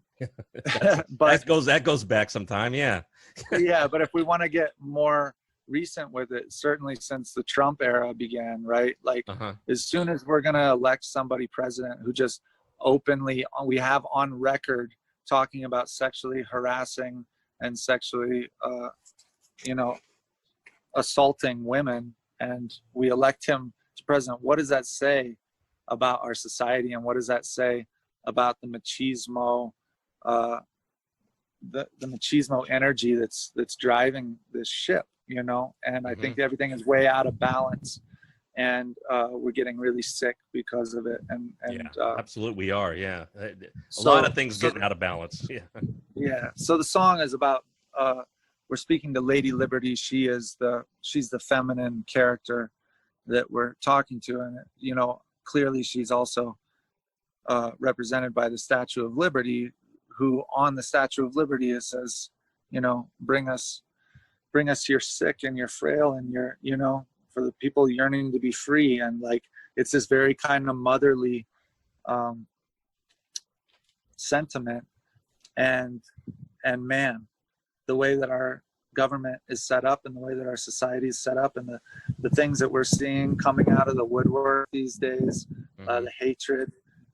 But that goes back some time. Yeah. Yeah, but if we want to get more recent with it, certainly since the Trump era began, right? Like as soon as we're going to elect somebody president who just openly, we have on record talking about sexually harassing and sexually, assaulting women, and we elect him to president, what does that say about our society, and what does that say about the machismo, the machismo energy that's driving this ship, and I think everything is way out of balance, and we're getting really sick because of it. And absolutely, we are. Yeah, a lot of things getting out of balance. Yeah. So the song is about we're speaking to Lady Liberty. She's the feminine character that we're talking to, and clearly she's also represented by the Statue of Liberty, who on the Statue of Liberty it says, bring us your sick and your frail and your, for the people yearning to be free. And like, it's this very kind of motherly sentiment. And man, the way that our government is set up and the way that our society is set up and the things that we're seeing coming out of the woodwork these days, the hatred,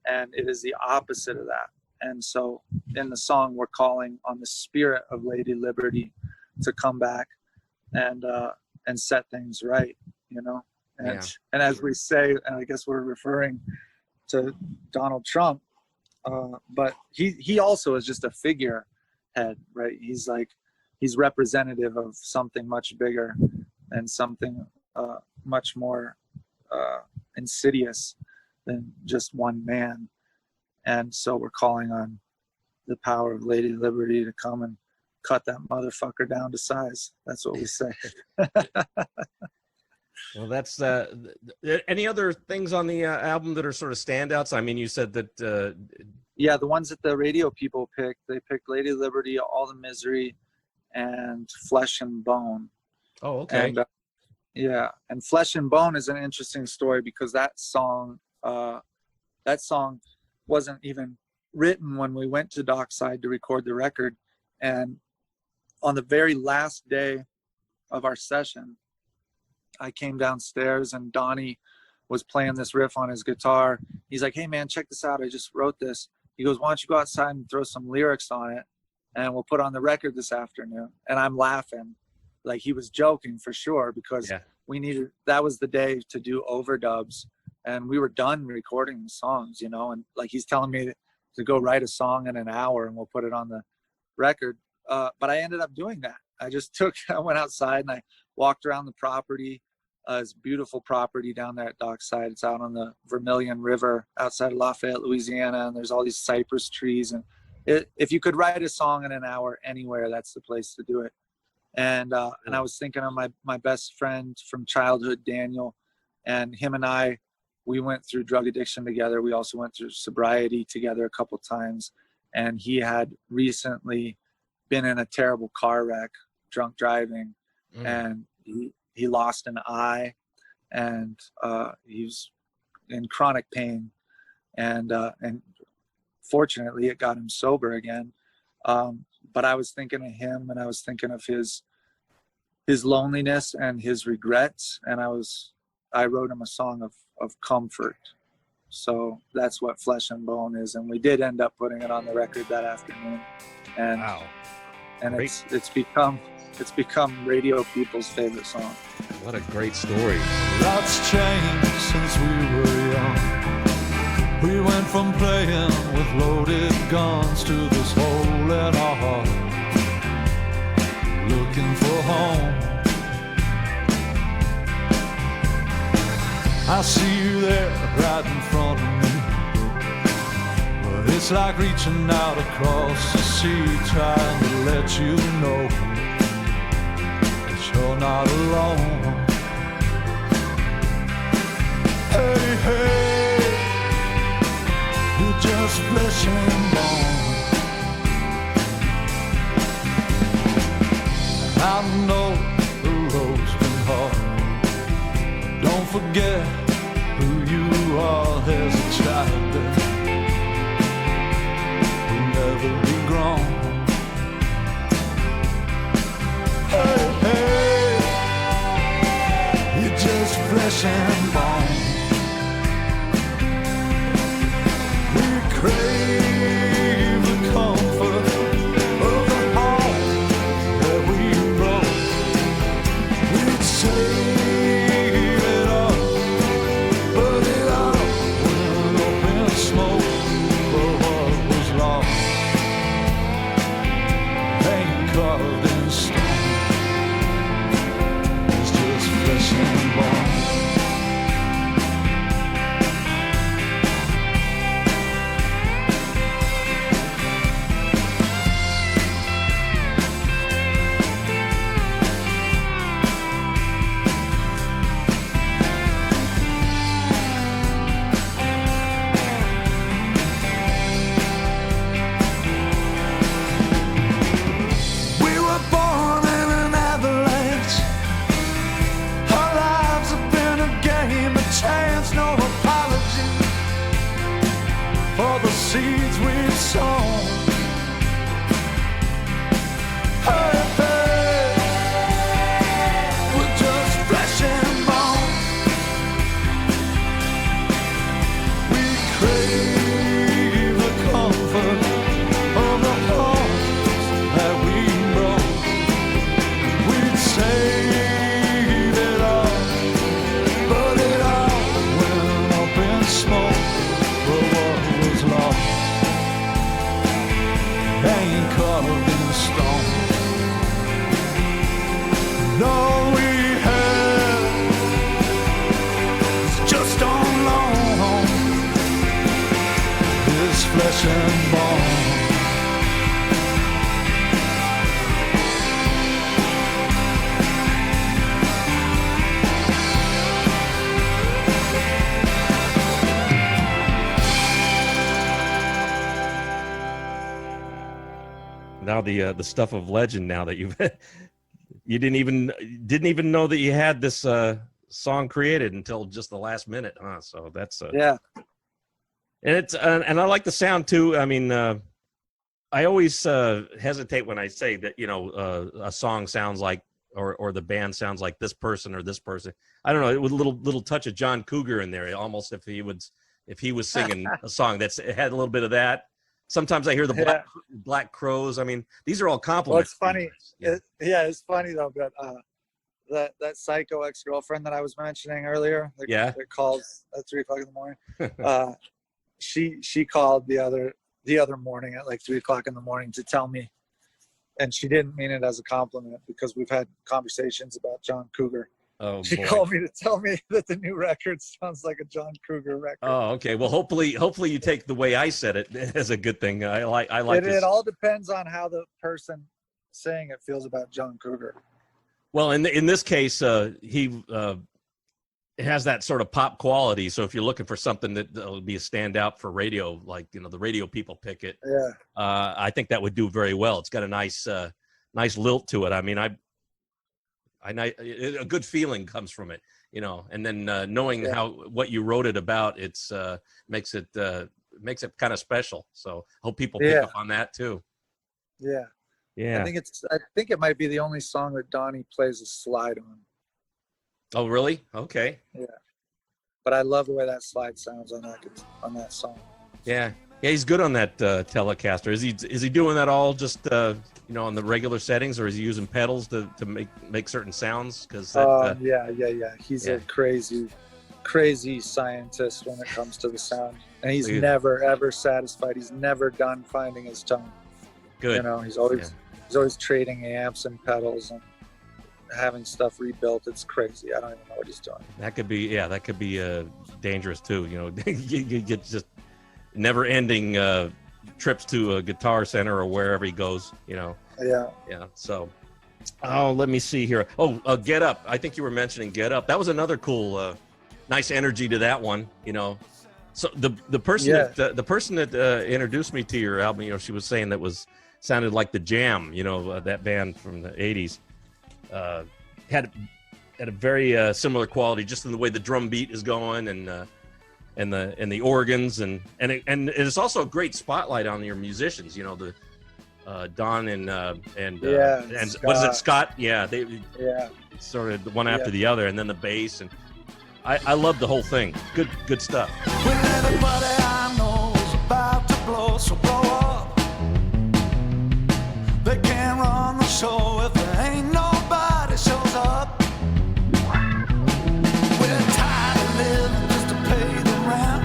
and it is the opposite of that. And so in the song, we're calling on the spirit of Lady Liberty to come back and set things right, and as we say, and I guess we're referring to Donald Trump, but he also is just a figurehead, right? He's representative of something much bigger and something much more insidious than just one man. And so we're calling on the power of Lady Liberty to come and cut that motherfucker down to size. That's what we say. Well, that's any other things on the album that are sort of standouts? I mean, you said that. The ones that the radio people picked, they picked Lady Liberty, All the Misery, and Flesh and Bone. Oh, okay. And and Flesh and Bone is an interesting story because that song wasn't even written when we went to Dockside to record the record. And on the very last day of our session, I came downstairs and Donnie was playing this riff on his guitar. He's like, "Hey man, check this out. I just wrote this." He goes, "Why don't you go outside and throw some lyrics on it and we'll put on the record this afternoon?" And I'm laughing. Like he was joking for sure, because that was the day to do overdubs. And we were done recording the songs, and like he's telling me to go write a song in an hour and we'll put it on the record. But I ended up doing that. I went outside and I walked around the property. It's a beautiful property down there at Dockside. It's out on the Vermilion River outside of Lafayette, Louisiana. And there's all these cypress trees. And if you could write a song in an hour anywhere, that's the place to do it. And I was thinking of my best friend from childhood, Daniel, and him and I, we went through drug addiction together. We also went through sobriety together a couple times. And he had recently been in a terrible car wreck, drunk driving, and he lost an eye, and he was in chronic pain. And fortunately, it got him sober again. But I was thinking of him, and I was thinking of his his loneliness and his regrets, and I wrote him a song of comfort. So that's what Flesh and Bone is, and we did end up putting it on the record that afternoon. And Wow. And Great. it's become radio people's favorite song. What a great story. Lots changed since we were young. We went from playing with loaded guns to this hole in our heart, looking for home. I see you there right in front of me, but it's like reaching out across the sea, trying to let you know that you're not alone. Hey, hey, you're just flesh and bone. I know the road's been hard. Don't forget who you are. There's a child there who'll never be grown. Hey, hey, you're just flesh and bone. We crave the comfort of the home that we wrote. We'd save it all, but it all went up in smoke for what was lost. Ain't carved in stone. It's just flesh and bone. We were born in an avalanche. Our lives have been a game, a chance, no apology for the seeds we've sown. Hey, hey, we're just flesh and bone. We crave the comfort of the homes that we broke. We'd save it all, but it all went up in smoke for what was lost. Ain't carved in stone. No, we have it's just on loan. This flesh and bone. Now the stuff of legend. Now that you've you didn't even know that you had this song created until just the last minute, huh? So that's Yeah. and it's and I like the sound too. I mean, I always hesitate when I say that a song sounds like or the band sounds like this person or this person. I don't know. With a little touch of John Cougar in there, almost if he was singing a song it had a little bit of that. Sometimes I hear the Black Crows. I mean, these are all compliments. Well, it's funny. Yeah. It's funny though, but that psycho ex-girlfriend that I was mentioning earlier, that calls at 3 o'clock in the morning. She called the other morning at like 3 o'clock in the morning to tell me, and she didn't mean it as a compliment because we've had conversations about John Cougar. Oh, she boy. called me to tell me that the new record sounds like a John Cougar record. Oh, okay. Well, hopefully you take the way I said it as a good thing. I like it all depends on how the person saying it feels about John Cougar. Well, in this case, he has that sort of pop quality. So if you're looking for something that'll be a standout for radio, like the radio people pick it. Yeah. I think that would do very well. It's got a nice lilt to it. I mean, a good feeling comes from it, and then knowing what you wrote it about, it's makes it kind of special. So hope people pick up on that too. Yeah. Yeah. I think it might be the only song that Donnie plays a slide on. Oh, really? Okay. Yeah. But I love the way that slide sounds on that song. Yeah. Yeah, he's good on that Telecaster. Is he doing that all just on the regular settings, or is he using pedals to make certain sounds? Because yeah. He's a crazy scientist when it comes to the sound, and he's never ever satisfied. He's never done finding his tone. Good. He's always trading amps and pedals and having stuff rebuilt. It's crazy. I don't even know what he's doing. That could be dangerous too. You get just never-ending trips to a Guitar Center or wherever he goes. Yeah. So, let me see here. Get Up. I think you were mentioning Get Up. That was another cool, nice energy to that one. So the person that introduced me to your album, she was saying that sounded like the Jam. That band from the '80s had a very similar quality, just in the way the drum beat is going and the organs and it's also a great spotlight on your musicians. The Don and Scott. What is it, Scott? Yeah, they sort of one after the other, and then the bass, and I love the whole thing. Good stuff. When everybody I know is about to blow, so blow up. They can't run the show if there ain't nobody shows up. We're tired of living just to pay the rent,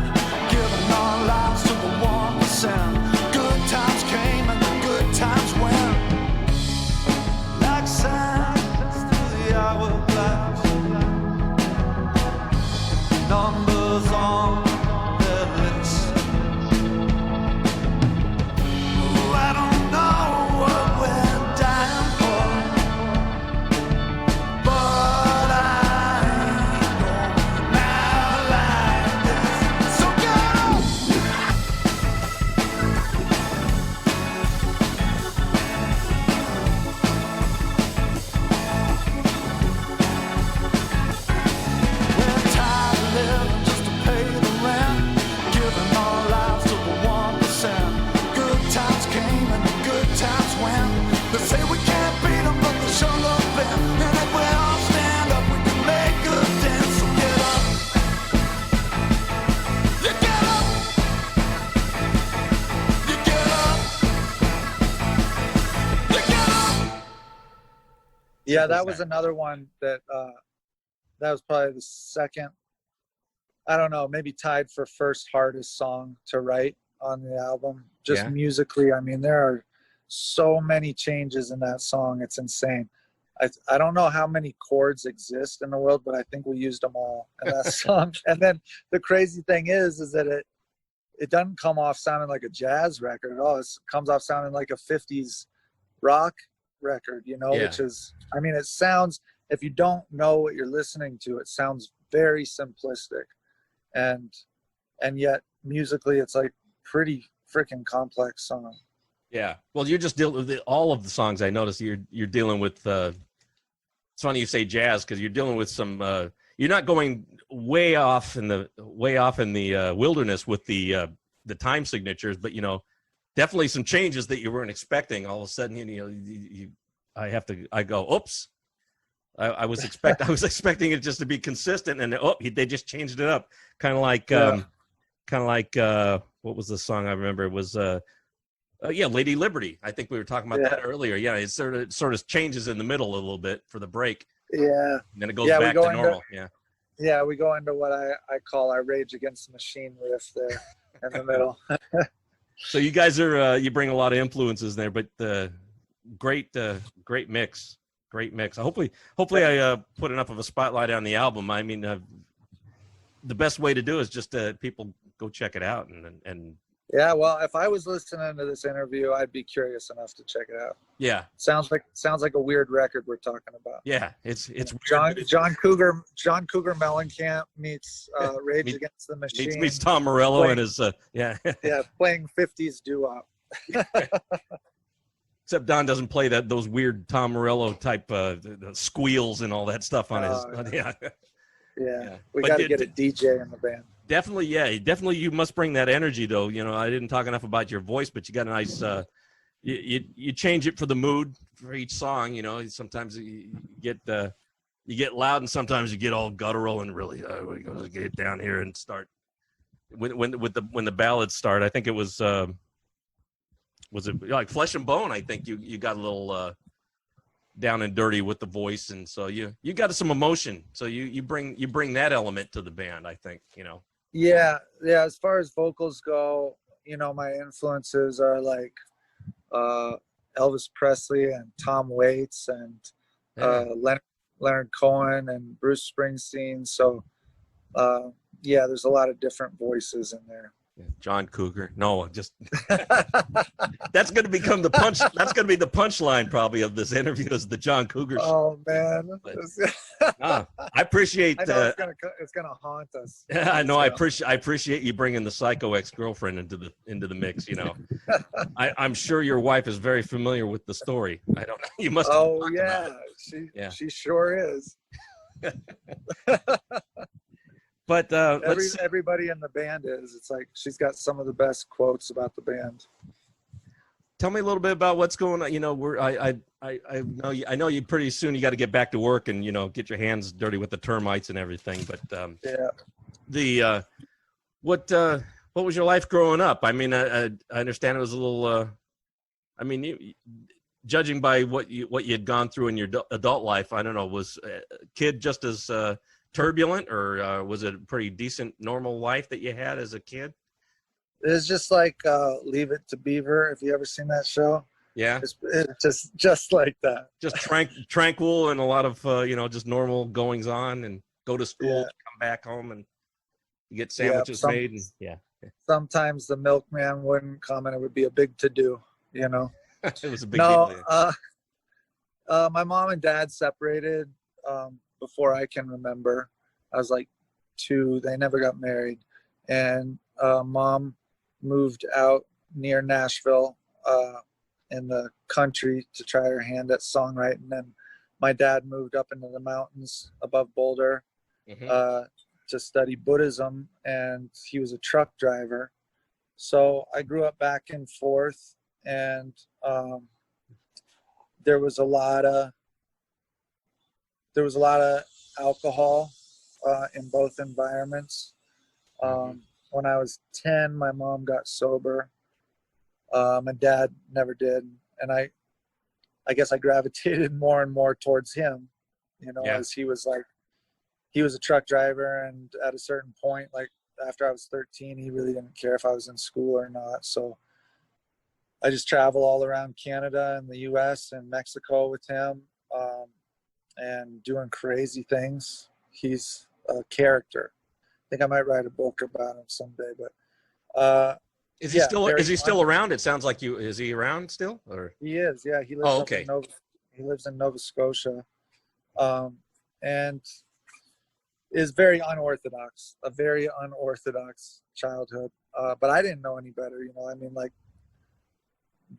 giving our lives to the 1%. Good times came and the good times went, like sands through the hourglass. Numbers on their lips. Ooh, I don't know what we're dying for, but I ain't going out like this. So go! We're tired of living just to pay the rent, giving our lives to the 1%. Good times came and the good times went. They say we can't beat them, but they sure love them. And if we all stand up, we can make a dance. So get up. You get up. You get up. You get up. Yeah, that was another one that was probably the second, I don't know, maybe tied for first hardest song to write on the album. Just musically, I mean, there are so many changes in that song. It's insane. I don't know how many chords exist in the world, but I think we used them all in that song. And then the crazy thing is that it doesn't come off sounding like a jazz record at all. It comes off sounding like a 50s rock record, which is, I mean, it sounds, if you don't know what you're listening to, it sounds very simplistic, and yet musically it's like pretty freaking complex song. Yeah. Well, you're just dealing with all of the songs. I noticed you're dealing with. It's funny you say jazz, because you're dealing with some. You're not going way off in the wilderness with the time signatures, but definitely some changes that you weren't expecting. All of a sudden, I go, oops. I was expecting it just to be consistent, and they just changed it up, kind of like what was the song I remember? It was Lady Liberty. I think we were talking about that earlier. Yeah, it sort of changes in the middle a little bit for the break. Yeah, and then it goes back to normal. Yeah, we go into what I call our Rage Against the Machine riff there in the middle. So you guys are you bring a lot of influences there, but great mix. Great mix. Hopefully I put enough of a spotlight on the album. I mean, the best way to do is just people go check it out and. Yeah, well, if I was listening to this interview, I'd be curious enough to check it out. Yeah, sounds like a weird record we're talking about. Yeah, it's John Cougar Mellencamp meets Rage Against the Machine. Meets Tom Morello and his playing 50s doo-wop. Except Don doesn't play those weird Tom Morello type the squeals and all that stuff on his. Yeah. We got to get a DJ in the band. Definitely, you must bring that energy, though. I didn't talk enough about your voice, but you got a you change it for the mood for each song. You know, sometimes you get loud, and sometimes you get all guttural and really we go get down here and start when the ballads start. I think it was it like Flesh and Bone? I think you got a little down and dirty with the voice, and so you got some emotion. So you bring that element to the band, I think, you know. Yeah. As far as vocals go, you know, my influences are like Elvis Presley and Tom Waits and Leonard Cohen and Bruce Springsteen. So there's a lot of different voices in there. John Cougar. No, just that's going to become the punch. That's going to be the punchline probably of this interview is the John Cougar. Oh man, I appreciate. I know it's gonna haunt us. Yeah, I know. I appreciate you bringing the psycho ex-girlfriend into the mix. You know, I'm sure your wife is very familiar with the story. I don't know. You must. Oh yeah, she sure is. But everybody in the band is. It's like she's got some of the best quotes about the band. Tell me a little bit about what's going on. You know, I know you pretty soon you got to get back to work and, you know, get your hands dirty with the termites and everything. But what was your life growing up? I mean, I understand it was a little. I mean, judging by what you had gone through in your adult life, I don't know, was a kid just as turbulent, or was it a pretty decent normal life that you had as a kid? It's just like Leave It to Beaver. If you ever seen that show, yeah, it's just like that. Just tranquil and a lot of just normal goings on, and go to school, come back home, and you get sandwiches made. And, sometimes the milkman wouldn't come, and it would be a big to do. You know, it was a big deal. My mom and dad separated before I can remember. I was like 2. They never got married, and mom moved out near Nashville in the country to try her hand at songwriting. And my dad moved up into the mountains above Boulder to study Buddhism, and he was a truck driver. So I grew up back and forth, and there was a lot of alcohol in both environments. When I was 10, my mom got sober. My dad never did. And I guess I gravitated more and more towards him, you know, as he was a truck driver. And at a certain point, like after I was 13, he really didn't care if I was in school or not. So I just travel all around Canada and the US and Mexico with him, and doing crazy things. He's a character. I think I might write a book about him someday, but is he still around? It sounds like is he around still? Or he is, yeah. He lives he lives in Nova Scotia. And is very unorthodox, a very unorthodox childhood. But I didn't know any better, you know. I mean, like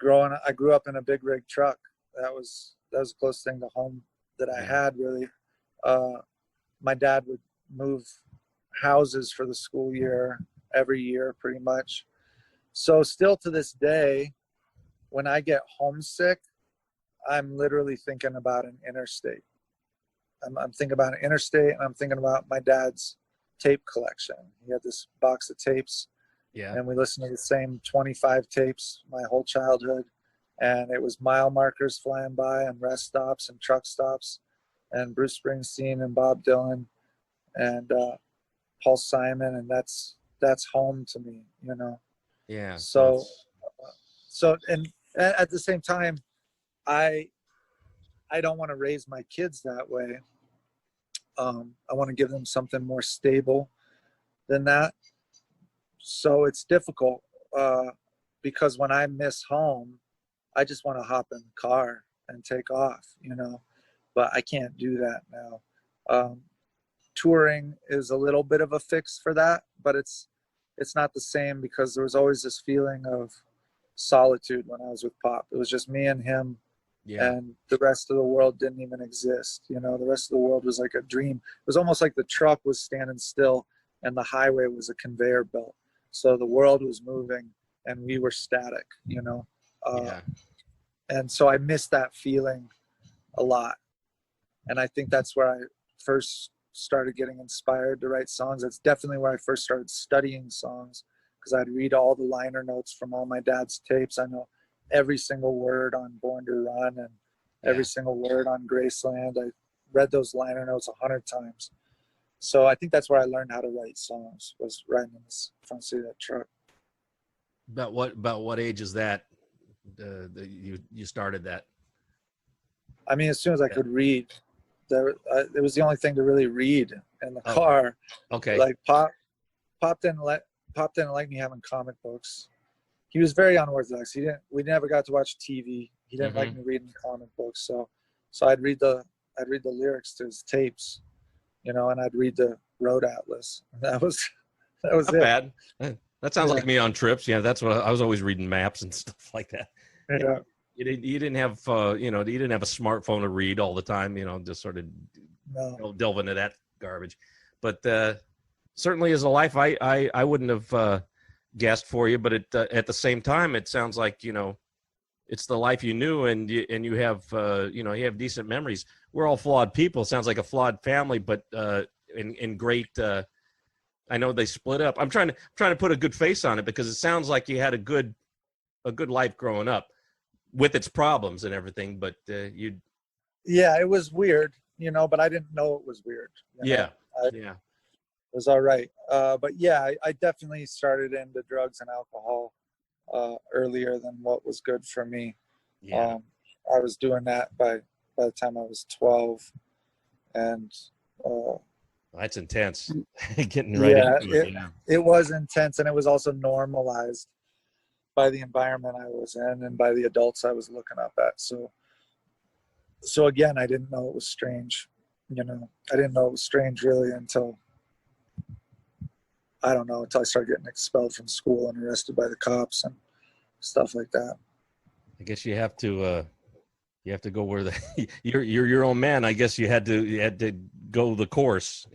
I grew up in a big rig truck. That was the closest thing to home that I had, really. My dad would move houses for the school year every year, pretty much. So still to this day, when I get homesick, I'm literally thinking about an interstate. I'm thinking about an interstate, and I'm thinking about my dad's tape collection. He had this box of tapes, and we listened to the same 25 tapes my whole childhood. And it was mile markers flying by and rest stops and truck stops and Bruce Springsteen and Bob Dylan and Paul Simon, and that's home to me, you know. Yeah. So and at the same time, I don't want to raise my kids that way. I want to give them something more stable than that. So it's difficult because when I miss home, I just want to hop in the car and take off, you know. But I can't do that now. Touring is a little bit of a fix for that, but it's not the same because there was always this feeling of solitude when I was with Pop. It was just me and him, and the rest of the world didn't even exist. You know, the rest of the world was like a dream. It was almost like the truck was standing still and the highway was a conveyor belt. So the world was moving and we were static, you know. And so I miss that feeling a lot. And I think that's where I first started getting inspired to write songs. That's definitely where I first started studying songs, because I'd read all the liner notes from all my dad's tapes. I know every single word on Born to Run and every single word on Graceland. I read those liner notes 100 times. So I think that's where I learned how to write songs, was riding in the front seat of that truck. About what age is that? You started that? I mean, as soon as I could read, it was the only thing to really read in the car. Okay. Like Pop didn't like me having comic books. He was very unorthodox. We never got to watch TV. He didn't like me reading comic books. So I'd read the lyrics to his tapes, and I'd read the road atlas. That was Not it. bad. That sounds like me on trips. Yeah, that's what I was always reading, maps and stuff like that. Yeah. You didn't have you didn't have a smartphone to read all the time, just sort of delve into that garbage. But certainly as a life I wouldn't have guessed for you, but at the same time it sounds like it's the life you knew, and you have you have decent memories. We're all flawed people. Sounds like a flawed family, but in great I know they split up. I'm trying to put a good face on it, because it sounds like you had a good life growing up, with its problems and everything, but yeah, it was weird, but I didn't know it was weird. It was all right. But yeah, I definitely started into drugs and alcohol earlier than what was good for me. I was doing that by the time I was 12, and that's intense. Getting right into it. It was intense, and it was also normalized by the environment I was in and by the adults I was looking up at. So again, I didn't know it was strange. I didn't know it was strange really until I started getting expelled from school and arrested by the cops and stuff like that. I guess you have to go where you're your own man. I guess you had to go the course,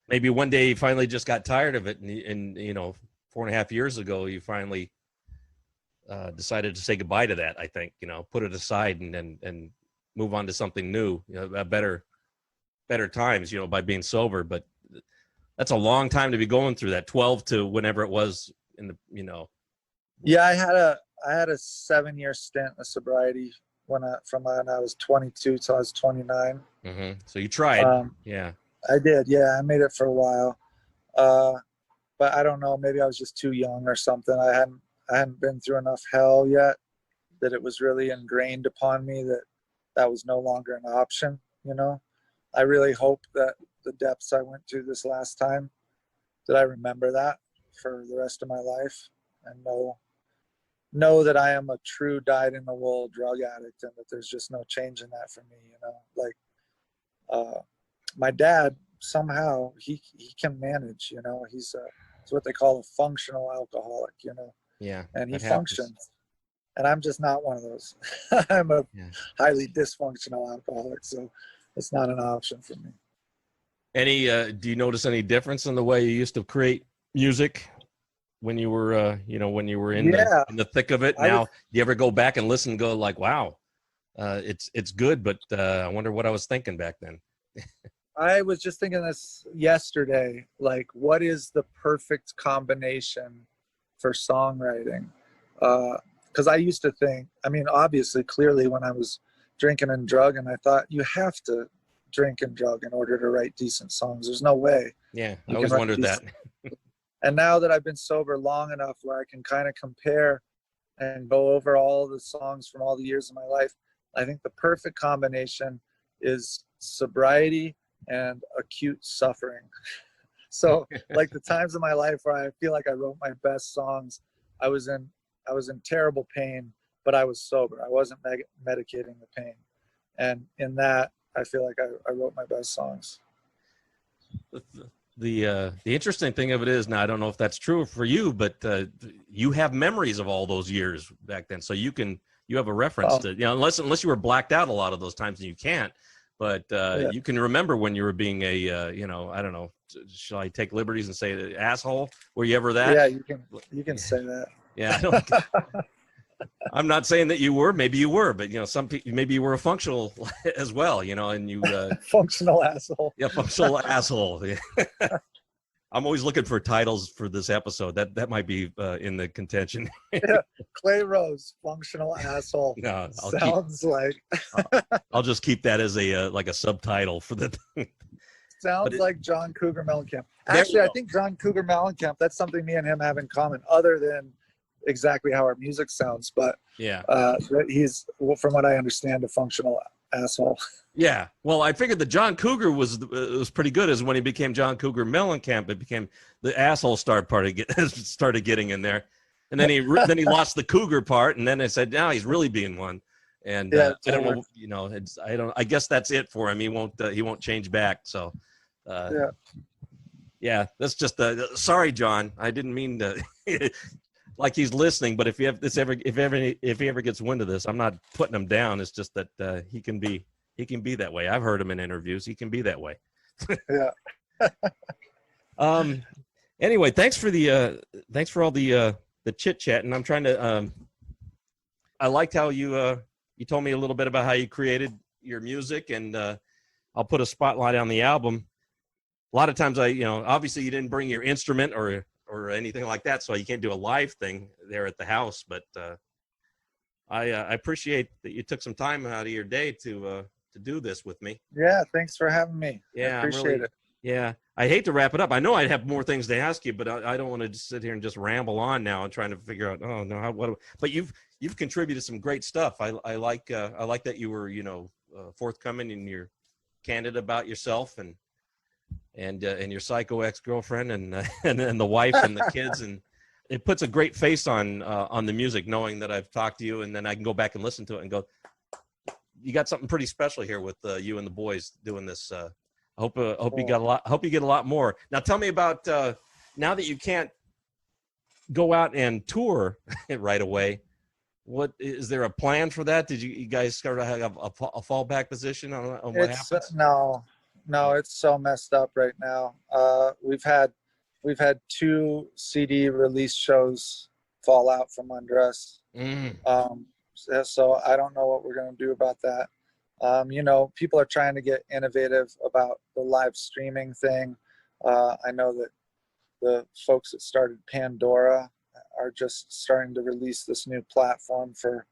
maybe one day you finally just got tired of it, and 4.5 years ago you finally decided to say goodbye to that. I think put it aside and move on to something new, better times, by being sober. But that's a long time to be going through that, 12 to whenever it was in the Yeah, I had a 7-year stint of sobriety from when I was 22 till I was 29. So you tried. Yeah, I did. Yeah, I made it for a while, but I don't know, maybe I was just too young or something. I hadn't been through enough hell yet that it was really ingrained upon me that was no longer an option. I really hope that the depths I went to this last time, that I remember that for the rest of my life, and know that I am a true dyed-in-the-wool drug addict, and that there's just no change in that for me. My dad, somehow he can manage. He's what they call a functional alcoholic. Yeah, and he functions, and I'm just not one of those. I'm a highly dysfunctional alcoholic, so it's not an option for me. Do you notice any difference in the way you used to create music when you were in the thick of it? Now, do you ever go back and listen and go like, wow, it's good, but I wonder what I was thinking back then? I was just thinking this yesterday, like, what is the perfect combination for songwriting? Because I used to think, obviously, clearly when I was drinking and drugging, I thought you have to drink and drug in order to write decent songs. There's no way. Yeah, I always wondered that. And now that I've been sober long enough where I can kind of compare and go over all the songs from all the years of my life, I think the perfect combination is sobriety and acute suffering. So like the times of my life where I feel like I wrote my best songs, I was in terrible pain, but I was sober. I wasn't medicating the pain. And in that, I feel like I wrote my best songs. The interesting thing of it is, now I don't know if that's true for you, but you have memories of all those years back then, so you have a reference to, unless you were blacked out a lot of those times, and you can't. But you can remember when you were being a I don't know, shall I take liberties and say asshole? Were you ever that? Yeah, you can say that. Yeah, I'm not saying that you were. Maybe you were, but some people, maybe you were a functional as well. And you. Functional asshole. Yeah, functional asshole. I'm always looking for titles for this episode. That might be in the contention. Yeah. Clay Rose, functional asshole. No, I'll just keep that as a like a subtitle for the. Sounds like John Cougar Mellencamp. Actually, I think John Cougar Mellencamp, that's something me and him have in common, other than exactly how our music sounds. But yeah, he's, from what I understand, a functional asshole. Yeah. Well, I figured the John Cougar was pretty good. Is when he became John Cougar Mellencamp, it became the asshole started getting in there, and then he lost the Cougar part, and then I said, now he's really being one. And yeah, I don't know, I guess that's it for him. He won't change back. So. Yeah, that's just sorry, John. I didn't mean to like he's listening, but if he ever gets wind of this, I'm not putting him down. It's just that he can be that way. I've heard him in interviews. He can be that way. Yeah. Anyway, thanks for all the chit chat, and I'm trying to I liked how you told me a little bit about how you created your music, and I'll put a spotlight on the album. A lot of times obviously you didn't bring your instrument or anything like that, so you can't do a live thing there at the house. But I appreciate that you took some time out of your day to do this with me. Yeah, thanks for having me. Yeah, I appreciate it. Yeah, I hate to wrap it up. I know I'd have more things to ask you, but I don't want to just sit here and just ramble on now and trying to figure out. Oh no, but you've contributed some great stuff. I like that you were forthcoming and you're candid about yourself and your psycho ex-girlfriend and the wife and the kids, and it puts a great face on the music, knowing that I've talked to you, and then I can go back and listen to it and go, you got something pretty special here with you and the boys doing this. I hope you got a lot. Hope you get a lot more. Now tell me about now that you can't go out and tour right away. What is there a plan for that? Did you guys start to have a fallback position on what happens? No, it's so messed up right now. We've had 2 CD release shows fall out from under us. So I don't know what we're going to do about that. People are trying to get innovative about the live streaming thing. I know that the folks that started Pandora are just starting to release this new platform for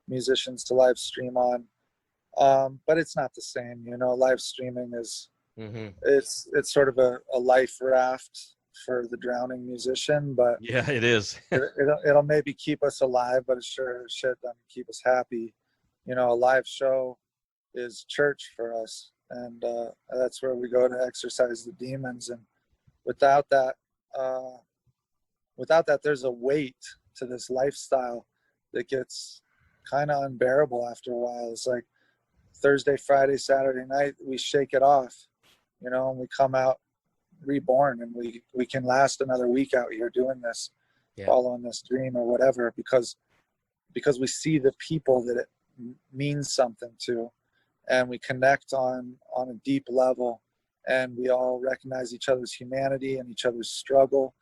musicians to live stream on. But it's not the same, live streaming is, it's sort of a life raft for the drowning musician, but yeah, it is. it'll maybe keep us alive, but it sure as shit doesn't keep us happy. A live show is church for us, and that's where we go to exorcise the demons. And without that, there's a weight to this lifestyle that gets kind of unbearable after a while. It's like Thursday, Friday, Saturday night, we shake it off, and we come out reborn, and we can last another week out here doing this, following this dream or whatever, because we see the people that it means something to, and we connect on a deep level, and we all recognize each other's humanity and each other's struggle,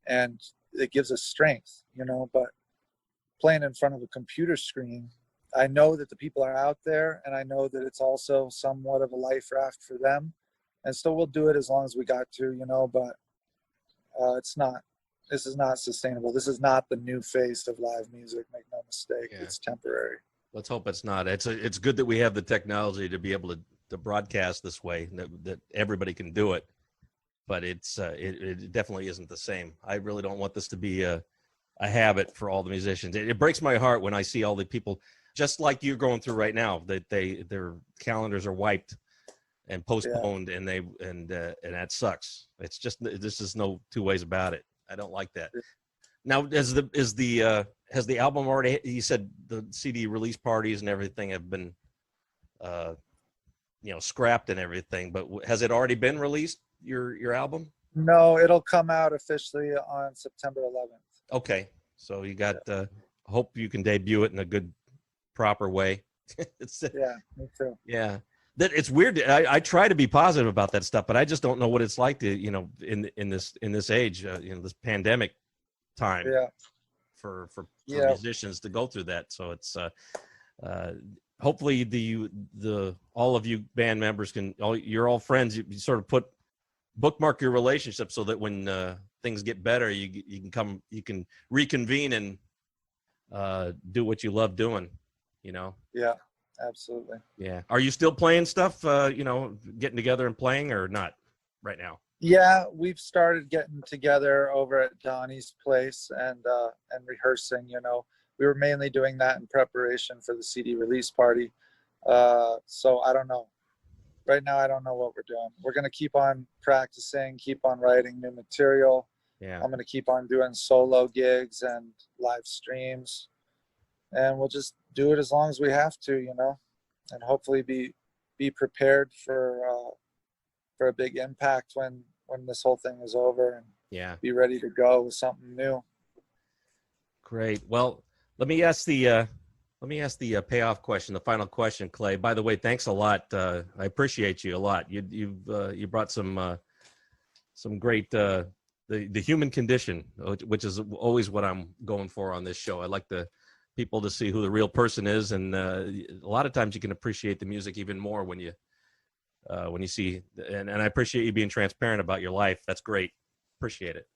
and it gives us strength, but playing in front of a computer screen, I know that the people are out there, and I know that it's also somewhat of a life raft for them. And so we'll do it as long as we got to, but this is not sustainable. This is not the new face of live music. Make no mistake. Yeah. It's temporary. Let's hope it's not. It's good that we have the technology to be able to broadcast this way, that everybody can do it. But it definitely isn't the same. I really don't want this to be a habit for all the musicians. It breaks my heart when I see all the people, just like you're going through right now, that their calendars are wiped and postponed, and that sucks. It's just, this is no two ways about it. I don't like that. Now, has the album already? You said the CD release parties and everything have been, scrapped and everything. But has it already been released? Your album? No, it'll come out officially on September 11th. Okay, so you got. Hope you can debut it in a good, proper way. Yeah, me too. Yeah. That it's weird. I try to be positive about that stuff, but I just don't know what it's like to, in this age, this pandemic time. Yeah. for Yeah. musicians to go through that. So it's hopefully the all of you band members you're all friends. You sort of bookmark your relationship so that when things get better, you can reconvene and do what you love doing, you know? Yeah, absolutely. Yeah. Are you still playing stuff, getting together and playing, or not right now? Yeah, we've started getting together over at Donnie's place and rehearsing. We were mainly doing that in preparation for the CD release party. So I don't know. Right now, I don't know what we're doing. We're going to keep on practicing, keep on writing new material. Yeah. I'm going to keep on doing solo gigs and live streams. And we'll just do it as long as we have to, and hopefully be prepared for a big impact when this whole thing is over, and be ready to go with something new. Great. Well, let me ask the payoff question, the final question, Clay. By the way, thanks a lot. I appreciate you a lot. You brought some great the human condition, which is always what I'm going for on this show. I like the people to see who the real person is, and a lot of times you can appreciate the music even more when you see. And I appreciate you being transparent about your life. That's great. Appreciate it.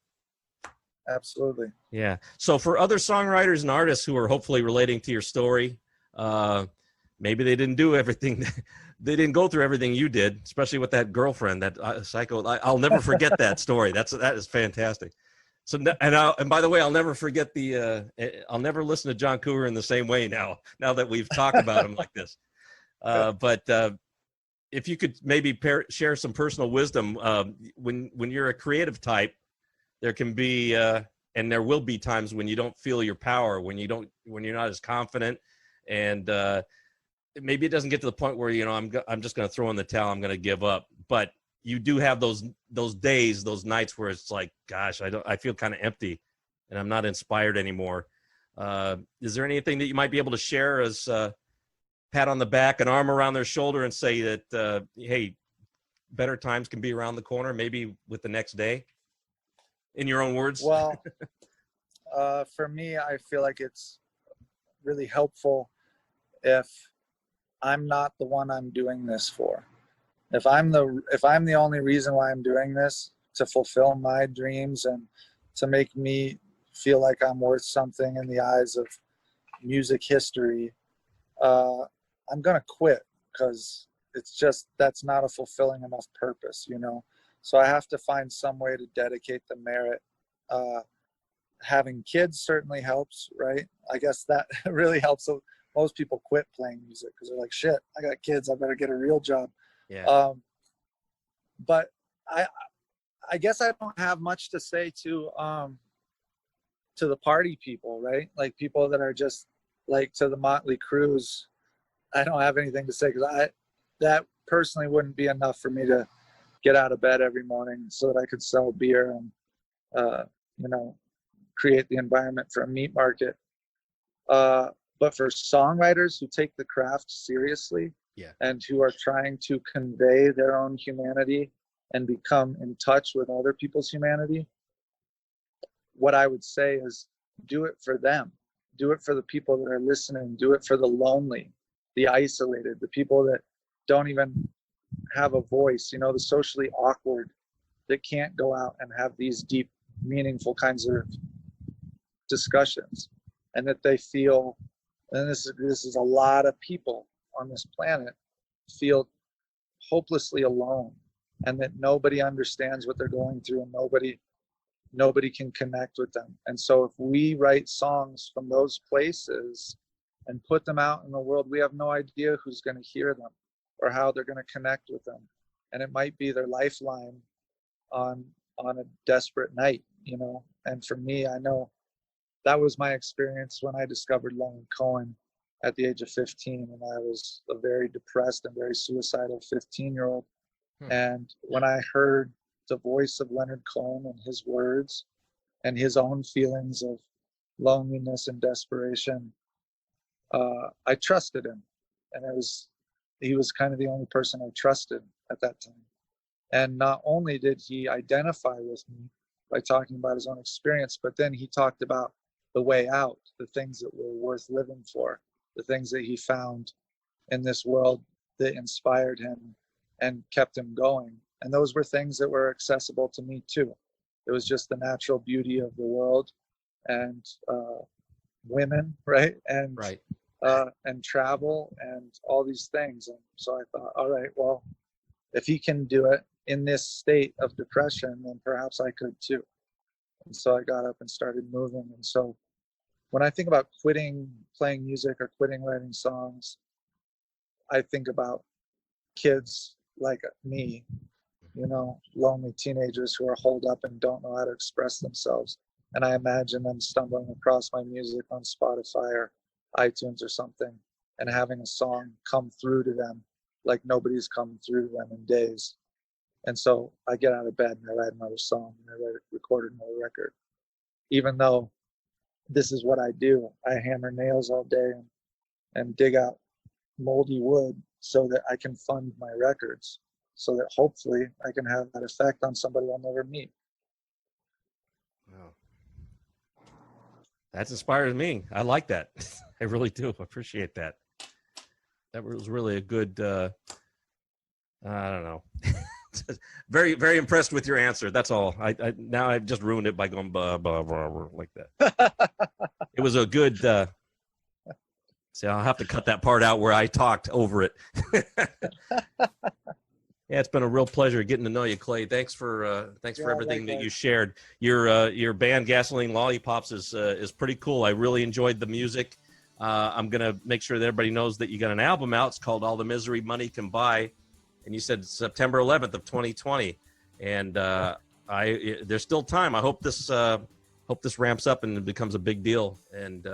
Absolutely. Yeah. So for other songwriters and artists who are hopefully relating to your story, maybe they didn't do everything. They didn't go through everything you did, especially with that girlfriend, that psycho. I'll never forget that story. That is fantastic. So, and by the way, I'll never forget I'll never listen to John Cougar in the same way now that we've talked about him like this. But if you could maybe share some personal wisdom, when you're a creative type, there can be and there will be times when you don't feel your power, when you're not as confident, and maybe it doesn't get to the point where I'm just going to throw in the towel, I'm going to give up. But you do have those days, those nights where it's like, gosh, I feel kind of empty, and I'm not inspired anymore. Is there anything that you might be able to share as pat on the back, an arm around their shoulder, and say that hey, better times can be around the corner, maybe with the next day? In your own words? Well, for me, I feel like it's really helpful if I'm not the one I'm doing this for. If I'm the only reason why I'm doing this, to fulfill my dreams and to make me feel like I'm worth something in the eyes of music history, I'm gonna quit, because that's not a fulfilling enough purpose, So I have to find some way to dedicate the merit. Having kids certainly helps, right? I guess that really helps. So most people quit playing music because they're like, shit, I got kids, I better get a real job. Yeah. But I guess I don't have much to say to the party people, right? Like people that are just like to the Motley Crues. I don't have anything to say, because that personally wouldn't be enough for me to get out of bed every morning so that I could sell beer and, create the environment for a meat market. But for songwriters who take the craft seriously, and who are trying to convey their own humanity and become in touch with other people's humanity, what I would say is do it for them. Do it for the people that are listening. Do it for the lonely, the isolated, the people that don't even have a voice, the socially awkward, that can't go out and have these deep, meaningful kinds of discussions, and that they feel, and this is a lot of people on this planet, feel hopelessly alone, and that nobody understands what they're going through, and nobody can connect with them. And so if we write songs from those places and put them out in the world, we have no idea who's going to hear them or how they're going to connect with them. And it might be their lifeline on a desperate night, And for me, I know that was my experience when I discovered Leonard Cohen at the age of 15, and I was a very depressed and very suicidal 15-year-old. And when I heard the voice of Leonard Cohen and his words and his own feelings of loneliness and desperation, I trusted him. And he was kind of the only person I trusted at that time. And not only did he identify with me by talking about his own experience, but then he talked about the way out, the things that were worth living for, the things that he found in this world that inspired him and kept him going. And those were things that were accessible to me too. It was just the natural beauty of the world and women, right? And Right. And travel and all these things. And so I thought, all right, well, if he can do it in this state of depression, then perhaps I could too. And so I got up and started moving. And so when I think about quitting playing music or quitting writing songs, I think about kids like me, you know, lonely teenagers who are holed up and don't know how to express themselves. And I imagine them stumbling across my music on Spotify or iTunes or something and having a song come through to them like nobody's come through to them in days. And so I get out of bed and I write another song and I record another record. Even though this is what I do, I hammer nails all day and dig out moldy wood so that I can fund my records, so that hopefully I can have that effect on somebody I'll never meet. Wow. That's inspires me. I like that. I really do appreciate that. That was really a good, I don't know. Very, very impressed with your answer. That's all. I now I've just ruined it by going blah, blah, blah, blah, like that. It was a good, see, I'll have to cut that part out where I talked over it. Yeah, it's been a real pleasure getting to know you, Clay. Thanks for everything that you shared. Your band Gasoline Lollipops is pretty cool. I really enjoyed the music. I'm gonna make sure that everybody knows that you got an album out. It's called All the Misery Money Can Buy, and you said September 11th of 2020. And there's still time. I hope this ramps up and it becomes a big deal and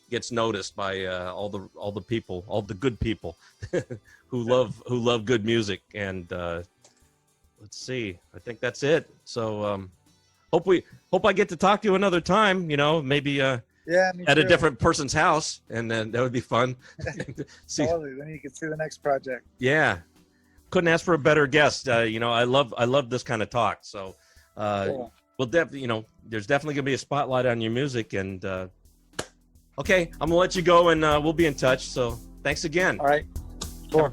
gets noticed by all the people, all the good people who love good music. And let's see, I think that's it. So hope I get to talk to you another time, you know, maybe yeah, me at too. a different person's house, and then that would be fun. See, Totally. Then you can see the next project. yeah, couldn't ask for a better guest. You know, I love this kind of talk. So Cool. we'll definitely, you know, there's definitely gonna be a spotlight on your music. And okay, I'm gonna let you go, and we'll be in touch. So thanks again. All right. Cool. Have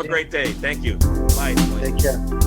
a great day. Thank you. Bye. Take care.